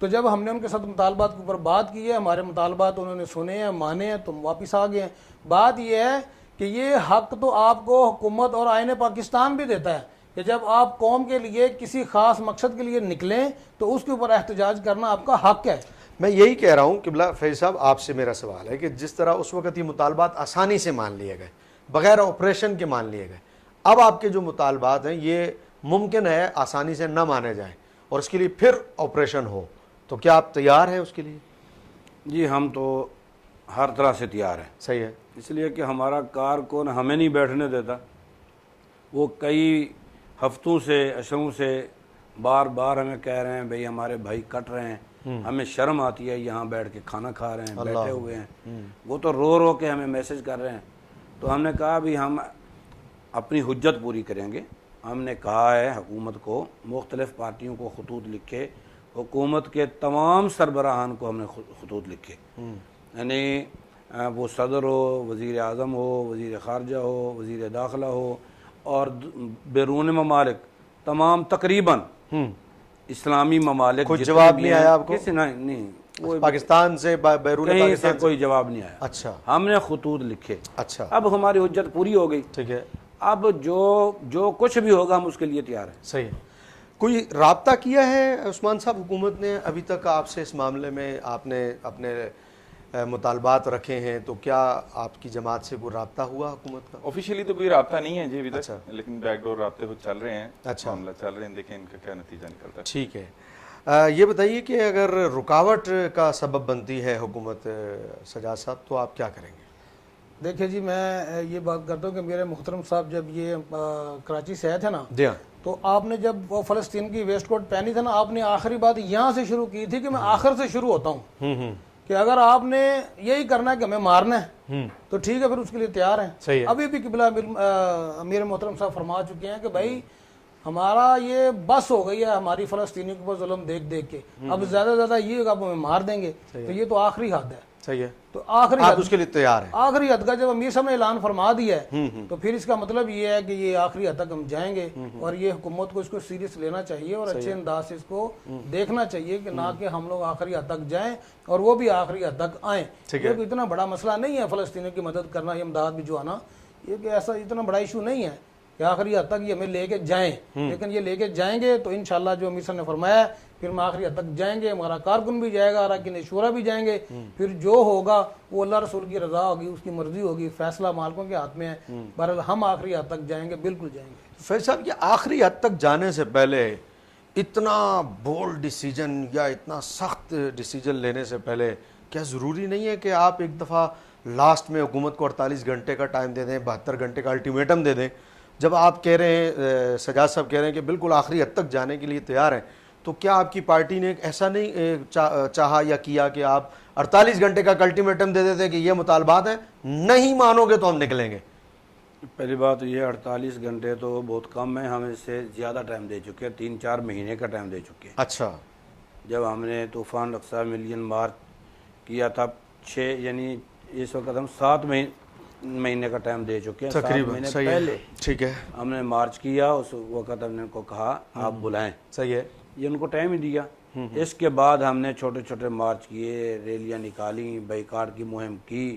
تو جب ہم نے ان کے ساتھ مطالبات کے اوپر بات کی ہے, ہمارے مطالبات انہوں نے سنے ہیں, مانے ہیں, تم واپس آ گئے ہیں. بات یہ ہے کہ یہ حق تو آپ کو حکومت اور آئین پاکستان بھی دیتا ہے کہ جب آپ قوم کے لیے کسی خاص مقصد کے لیے نکلیں تو اس کے اوپر احتجاج کرنا آپ کا حق ہے. میں یہی کہہ رہا ہوں قبلہ فیض صاحب, آپ سے میرا سوال ہے کہ جس طرح اس وقت یہ مطالبات آسانی سے مان لیے گئے, بغیر آپریشن کے مان لیے گئے, اب آپ کے جو مطالبات ہیں یہ ممکن ہے آسانی سے نہ مانے جائیں اور اس کے لیے پھر آپریشن ہو, تو کیا آپ تیار ہیں اس کے لیے؟ جی ہم تو ہر طرح سے تیار ہیں. صحیح ہے. اس لیے کہ ہمارا کارکن ہمیں نہیں بیٹھنے دیتا. وہ کئی ہفتوں سے, اشروں سے بار بار ہمیں کہہ رہے ہیں بھئی ہمارے بھائی کٹ رہے ہیں, ہمیں شرم آتی ہے, یہاں بیٹھ کے کھانا کھا رہے ہیں, بیٹھے ہوئے ہیں. وہ تو رو رو کے ہمیں میسج کر رہے ہیں. تو ہم نے کہا بھی ہم اپنی حجت پوری کریں گے. ہم نے کہا ہے حکومت کو, مختلف پارٹیوں کو خطوط لکھے, حکومت کے تمام سربراہان کو ہم نے خطوط لکھے, یعنی وہ صدر ہو, وزیر اعظم ہو, وزیر خارجہ ہو, وزیر داخلہ ہو, اور بیرون ممالک تمام تقریباً اسلامی ممالک. کچھ جواب نہیں آیا آپ کو؟ کسی نہیں, پاکستان سے, بیرون کہیں سے پاکستان کوئی جواب نہیں آیا. اچھا, ہم نے خطوط لکھے. اچھا, اب ہماری حجت پوری ہو گئی. ٹھیک ہے. اب جو کچھ بھی ہوگا ہم اس کے لیے تیار ہیں. صحیح. کوئی رابطہ کیا ہے عثمان صاحب حکومت نے ابھی تک آپ سے اس معاملے میں؟ آپ نے اپنے مطالبات رکھے ہیں، تو کیا آپ کی جماعت سے کوئی رابطہ ہوا حکومت کا؟ آفیشیلی تو کوئی رابطہ نہیں ہے جی ابھی اچھا۔ تک، لیکن بیک ڈور رابطے کچھ چل رہے ہیں، اچھا۔ معاملہ چل رہے ہیں، دیکھیں ان کا کیا نتیجہ نکلتا ہے۔ ٹھیک ہے، یہ بتائیے کہ اگر رکاوٹ کا سبب بنتی ہے حکومت سجاد صاحب تو آپ کیا کریں گے؟ دیکھیں جی، میں یہ بات کرتا ہوں کہ میرے محترم صاحب جب یہ کراچی سے آئے تھے نا، جی ہاں، تو آپ نے جب وہ فلسطین کی ویسٹ کوٹ پہنی تھا نا، آپ نے آخری بات یہاں سے شروع کی تھی کہ میں آخر سے شروع ہوتا ہوں، کہ اگر آپ نے یہی کرنا ہے کہ ہمیں مارنا ہے تو ٹھیک ہے، پھر اس کے لیے تیار ہیں۔ صحیح ہے۔ ابھی بھی قبلہ امیر محترم صاحب فرما چکے ہیں کہ بھائی ہمارا یہ بس ہو گئی ہے ہماری فلسطینیوں کے اوپر ظلم دیکھ دیکھ کے، اب زیادہ سے زیادہ یہ اب ہمیں مار دیں گے، تو یہ تو آخری حد ہے۔ صحیح ہے، تو آخری آپ حد، اس کے لیے تیار ہیں؟ آخری حد کا جب امیر صاحب نے اعلان فرما دیا ہے تو پھر اس کا مطلب یہ ہے کہ یہ آخری حد تک ہم جائیں گے، اور یہ حکومت کو اس کو سیریس لینا چاہیے اور اچھے انداز سے اس کو دیکھنا چاہیے کہ نہ کہ ہم لوگ آخری حد تک جائیں اور وہ بھی آخری حد تک آئیں۔ کیونکہ اتنا بڑا مسئلہ نہیں ہے فلسطینیوں کی مدد کرنا، یہ امداد بھی جو آنا، یہ کہ ایسا اتنا بڑا ایشو نہیں ہے کہ آخری حد تک یہ ہمیں لے کے جائیں، لیکن یہ لے کے جائیں گے تو انشاءاللہ جو امیر صاحب نے فرمایا ہے، پھر ہم آخری حد تک جائیں گے، ہمارا کارکن بھی جائے گا، اراکین شورا بھی جائیں گے، پھر جو ہوگا وہ اللہ رسول کی رضا ہوگی، اس کی مرضی ہوگی، فیصلہ مالکوں کے ہاتھ میں ہے۔ بہرحال ہم آخری حد تک جائیں گے، بالکل جائیں گے۔ فیض صاحب، یہ آخری حد تک جانے سے پہلے اتنا بولڈ ڈیسیجن یا اتنا سخت ڈیسیجن لینے سے پہلے کیا ضروری نہیں ہے کہ آپ ایک دفعہ لاسٹ میں حکومت کو 48 گھنٹے کا ٹائم دے دیں، 72 گھنٹے کا الٹیمیٹم دے دیں؟ جب آپ کہہ رہے ہیں، سجاد صاحب کہہ رہے ہیں کہ بالکل آخری حد تک جانے کے لیے تیار ہیں، تو کیا آپ کی پارٹی نے ایسا نہیں چاہا یا کیا کہ آپ 48 گھنٹے کا الٹیمیٹم دے دیتے کہ یہ مطالبات ہیں، نہیں مانو گے تو ہم نکلیں گے؟ پہلی بات یہ 48 گھنٹے تو بہت کم ہے، ہم اس سے زیادہ ٹائم دے چکے ہیں، 3-4 مہینے کا ٹائم دے چکے ہیں۔ اچھا، جب ہم نے طوفان اقصی ملین مارچ کیا تھا 6، یعنی اس وقت ہم 7 مہینے کا ٹائم دے چکے ہیں، 7 تقریباً مہینے صحیح ہے، پہلے ٹھیک ہے، ہم نے مارچ کیا، اس وقت ہم نے ان کو کہا آپ بلائیں، صحیح ہے، یہ ان کو ٹائم ہی دیا۔ اس کے بعد ہم نے چھوٹے چھوٹے مارچ کیے، ریلیاں نکالی، بائیکاٹ کی مہم کی،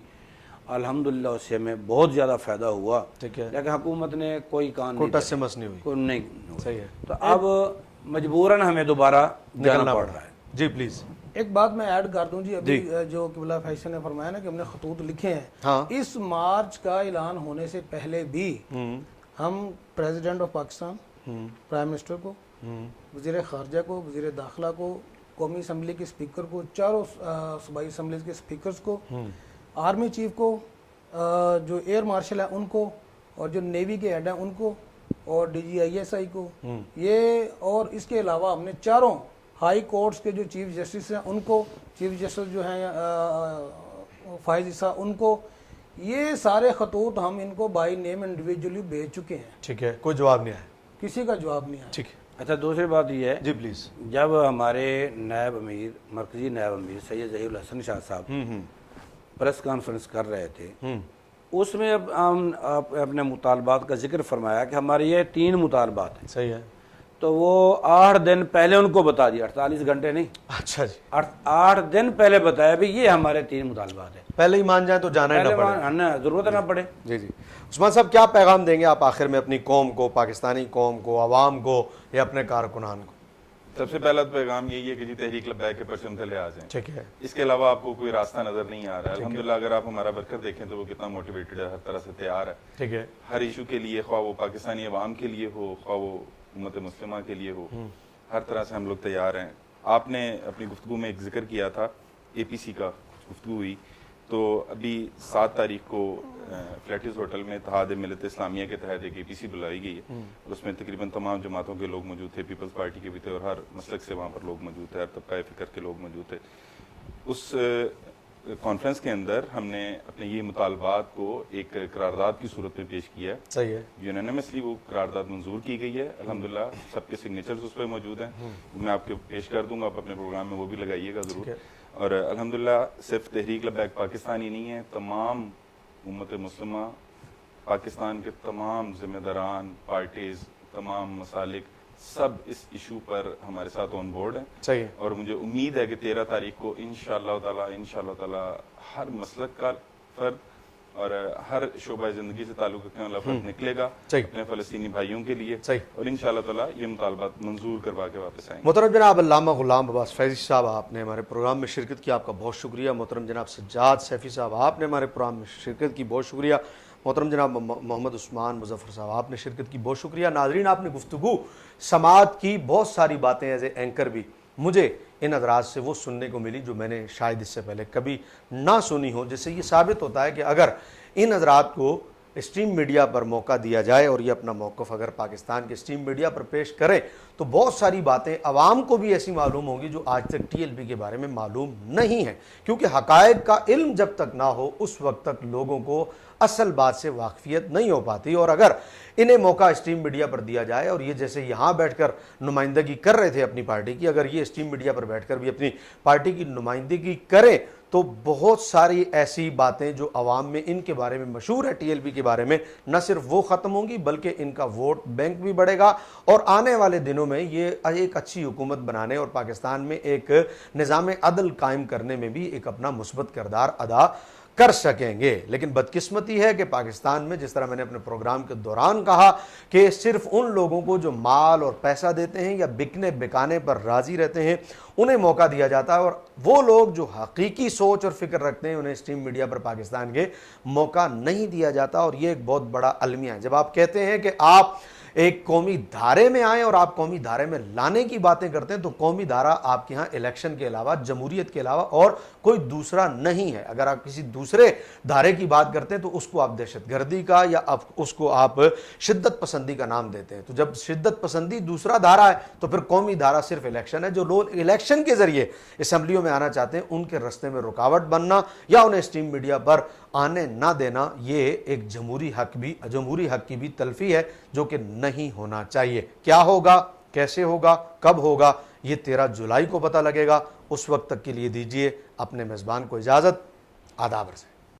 الحمدللہ اس سے ہمیں بہت زیادہ فائدہ ہوا، ٹھیک ہے، لیکن حکومت نے کوئی کام کوئی نہیں ٹس سے مس نہیں ہوئی، کوئی نہیں صحیح ہے، تو اب مجبوراً ہمیں دوبارہ جانا پڑ رہا ہے۔ جی پلیز۔ ایک بات میں ایڈ کر دوں جی، ابھی جو قبلہ فیصل نے فرمایا نا کہ ہم نے خطوط لکھے ہیں، اس مارچ کا اعلان ہونے سے پہلے بھی ہم president of Pakistan, prime minister کو، وزیر خارجہ کو، وزیر داخلہ کو، قومی اسمبلی کے اسپیکر کو، چاروں صوبائی اسمبلیز کے اسپیکرز کو، آرمی چیف کو، جو ایئر مارشل ہیں ان کو، اور جو نیوی کے ہیڈ ہیں ان کو، اور D G I S I کو، یہ، اور اس کے علاوہ ہم نے چاروں ہائی کورٹس کے جو چیف جسٹس ہیں ان کو، چیف جسٹس جو ہیں فائز عیسیٰ ان کو، یہ سارے خطوط ہم ان کو بائی نیم انڈیویجولی بھیج چکے ہیں۔ ٹھیک ہے، کوئی جواب نہیں آیا؟ کسی کا جواب نہیں آیا۔ ٹھیک ہے، اچھا، دوسری بات یہ ہے، جی پلیز۔ جب ہمارے نائب امیر، مرکزی نائب امیر سید ظہیر الحسن شاہ صاحب پریس کانفرنس کر رہے تھے، اس میں اب ہم اپنے مطالبات کا ذکر فرمایا کہ ہمارے یہ 3 مطالبات ہیں، صحیح ہے، تو وہ 8 دن پہلے ان کو بتا دیا، 48 گھنٹے نہیں، اچھا جی، 8 دن پہلے بتایا بھی یہ ہمارے 3 مطالبات ہیں، پہلے ہی مان جائیں تو جانا ہی نہ پہلے پڑے۔ ضرورت نہ پڑے۔ جی جی، عثمان صاحب کیا پیغام دیں گے آپ آخر میں اپنی قوم کو، پاکستانی قوم کو، عوام کو، یا اپنے کارکنان کو؟ سب سے پہلا پیغام یہی ہے کہ جی تحریک لبیک کے پرچم تلے آ جائیں، ٹھیک ہے، اس کے علاوہ آپ کو کوئی راستہ نظر نہیں آ رہا ہے۔ الحمدللہ اگر آپ ہمارا ورکر دیکھیں تو وہ کتنا موٹیویٹڈ ہے، ہر طرح سے تیار ہے، ٹھیک ہے، ہر ایشو کے لیے، خواہ وہ پاکستانی عوام کے لیے ہو، خواہ وہ امت مسلمہ کے لیے ہو، ہر طرح سے ہم لوگ تیار ہیں۔ آپ نے اپنی گفتگو میں ایک ذکر کیا تھا اے پی سی کا، گفتگو ہوئی، تو ابھی 7 تاریخ کو فلیٹس ہوٹل میں اتحاد ملت اسلامیہ کے تحت ایک اے پی سی بلائی گئی ہے، اور اس میں تقریباً تمام جماعتوں کے لوگ موجود تھے، پیپلز پارٹی کے بھی تھے، اور ہر مسلک سے وہاں پر لوگ موجود تھے، ہر طبقہ فکر کے لوگ موجود تھے۔ اس کانفرنس کے اندر ہم نے اپنے یہ مطالبات کو ایک قرارداد کی صورت میں پیش کیا ہے، صحیح ہے، یونینمسلی وہ قرارداد منظور کی گئی ہے، الحمدللہ سب کے سگنیچرز اس پہ موجود ہیں، میں آپ کے پیش کر دوں گا، آپ اپنے پروگرام میں وہ بھی لگائیے گا ضرور۔ اور الحمدللہ صرف تحریک لبیک پاکستانی نہیں ہے، تمام امت مسلمہ، پاکستان کے تمام ذمہ داران، پارٹیز، تمام مسالک، سب اس ایشو پر ہمارے ساتھ آن بورڈ ہیں، صحیح ہے، اور مجھے امید ہے کہ 13 تاریخ کو انشاءاللہ تعالی ہر مسلک کا فرد اور ہر شعبہ زندگی سے تعلق رکھنے والا فرد نکلے گا اپنے فلسطینی بھائیوں کے لیے، اور انشاءاللہ تعالیٰ یہ مطالبات منظور کروا کے واپس آئیں گے۔ محترم جناب علامہ غلام عباس فیضی صاحب، آپ نے ہمارے پروگرام میں شرکت کی، آپ کا بہت شکریہ۔ محترم جناب سجاد سیفی صاحب، آپ نے ہمارے پروگرام میں شرکت کی، بہت شکریہ۔ محترم جناب محمد عثمان مظفر صاحب، آپ نے شرکت کی، بہت شکریہ۔ ناظرین، آپ نے گفتگو سماعت کی، بہت ساری باتیں ایز اے اینکر بھی مجھے ان حضرات سے وہ سننے کو ملی جو میں نے شاید اس سے پہلے کبھی نہ سنی ہو، جس سے یہ ثابت ہوتا ہے کہ اگر ان حضرات کو اسٹریم میڈیا پر موقع دیا جائے اور یہ اپنا موقف اگر پاکستان کے اسٹریم میڈیا پر پیش کرے تو بہت ساری باتیں عوام کو بھی ایسی معلوم ہوں گی جو آج تک ٹی ایل پی کے بارے میں معلوم نہیں ہے، کیونکہ حقائق کا علم جب تک نہ ہو اس وقت تک لوگوں کو اصل بات سے واقفیت نہیں ہو پاتی۔ اور اگر انہیں موقع اسٹریم میڈیا پر دیا جائے اور یہ جیسے یہاں بیٹھ کر نمائندگی کر رہے تھے اپنی پارٹی کی، اگر یہ اسٹریم میڈیا پر بیٹھ کر بھی اپنی پارٹی کی نمائندگی کریں تو بہت ساری ایسی باتیں جو عوام میں ان کے بارے میں مشہور ہے، ٹی ایل پی کے بارے میں، نہ صرف وہ ختم ہوں گی بلکہ ان کا ووٹ بینک بھی بڑھے گا، اور آنے والے دنوں میں یہ ایک اچھی حکومت بنانے اور پاکستان میں ایک نظام عدل قائم کرنے میں بھی ایک اپنا مثبت کردار ادا کر سکیں گے۔ لیکن بدقسمتی ہے کہ پاکستان میں، جس طرح میں نے اپنے پروگرام کے دوران کہا، کہ صرف ان لوگوں کو جو مال اور پیسہ دیتے ہیں یا بکنے بکانے پر راضی رہتے ہیں انہیں موقع دیا جاتا ہے، اور وہ لوگ جو حقیقی سوچ اور فکر رکھتے ہیں انہیں اسٹریم میڈیا پر پاکستان کے موقع نہیں دیا جاتا، اور یہ ایک بہت بڑا المیہ ہے۔ جب آپ کہتے ہیں کہ آپ ایک قومی دھارے میں آئیں اور آپ قومی دھارے میں لانے کی باتیں کرتے ہیں تو قومی دھارہ آپ کے ہاں الیکشن کے علاوہ، جمہوریت کے علاوہ اور کوئی دوسرا نہیں ہے۔ اگر آپ کسی دوسرے دھارے کی بات کرتے ہیں تو اس کو آپ دہشت گردی کا یا اس کو آپ شدت پسندی کا نام دیتے ہیں۔ تو جب شدت پسندی دوسرا دھارا ہے تو پھر قومی دھارا صرف الیکشن ہے۔ جو لوگ الیکشن کے ذریعے اسمبلیوں میں آنا چاہتے ہیں ان کے رستے میں رکاوٹ بننا یا انہیں اسٹریم میڈیا پر آنے نہ دینا، یہ ایک جمہوری حق کی بھی تلفی ہے جو کہ نہیں ہونا چاہیے۔ کیا ہوگا، کیسے ہوگا، کب ہوگا، یہ 13 جولائی کو پتہ لگے گا۔ اس وقت تک کے لیے دیجیے اپنے میزبان کو اجازت۔ آداب عرض ہے۔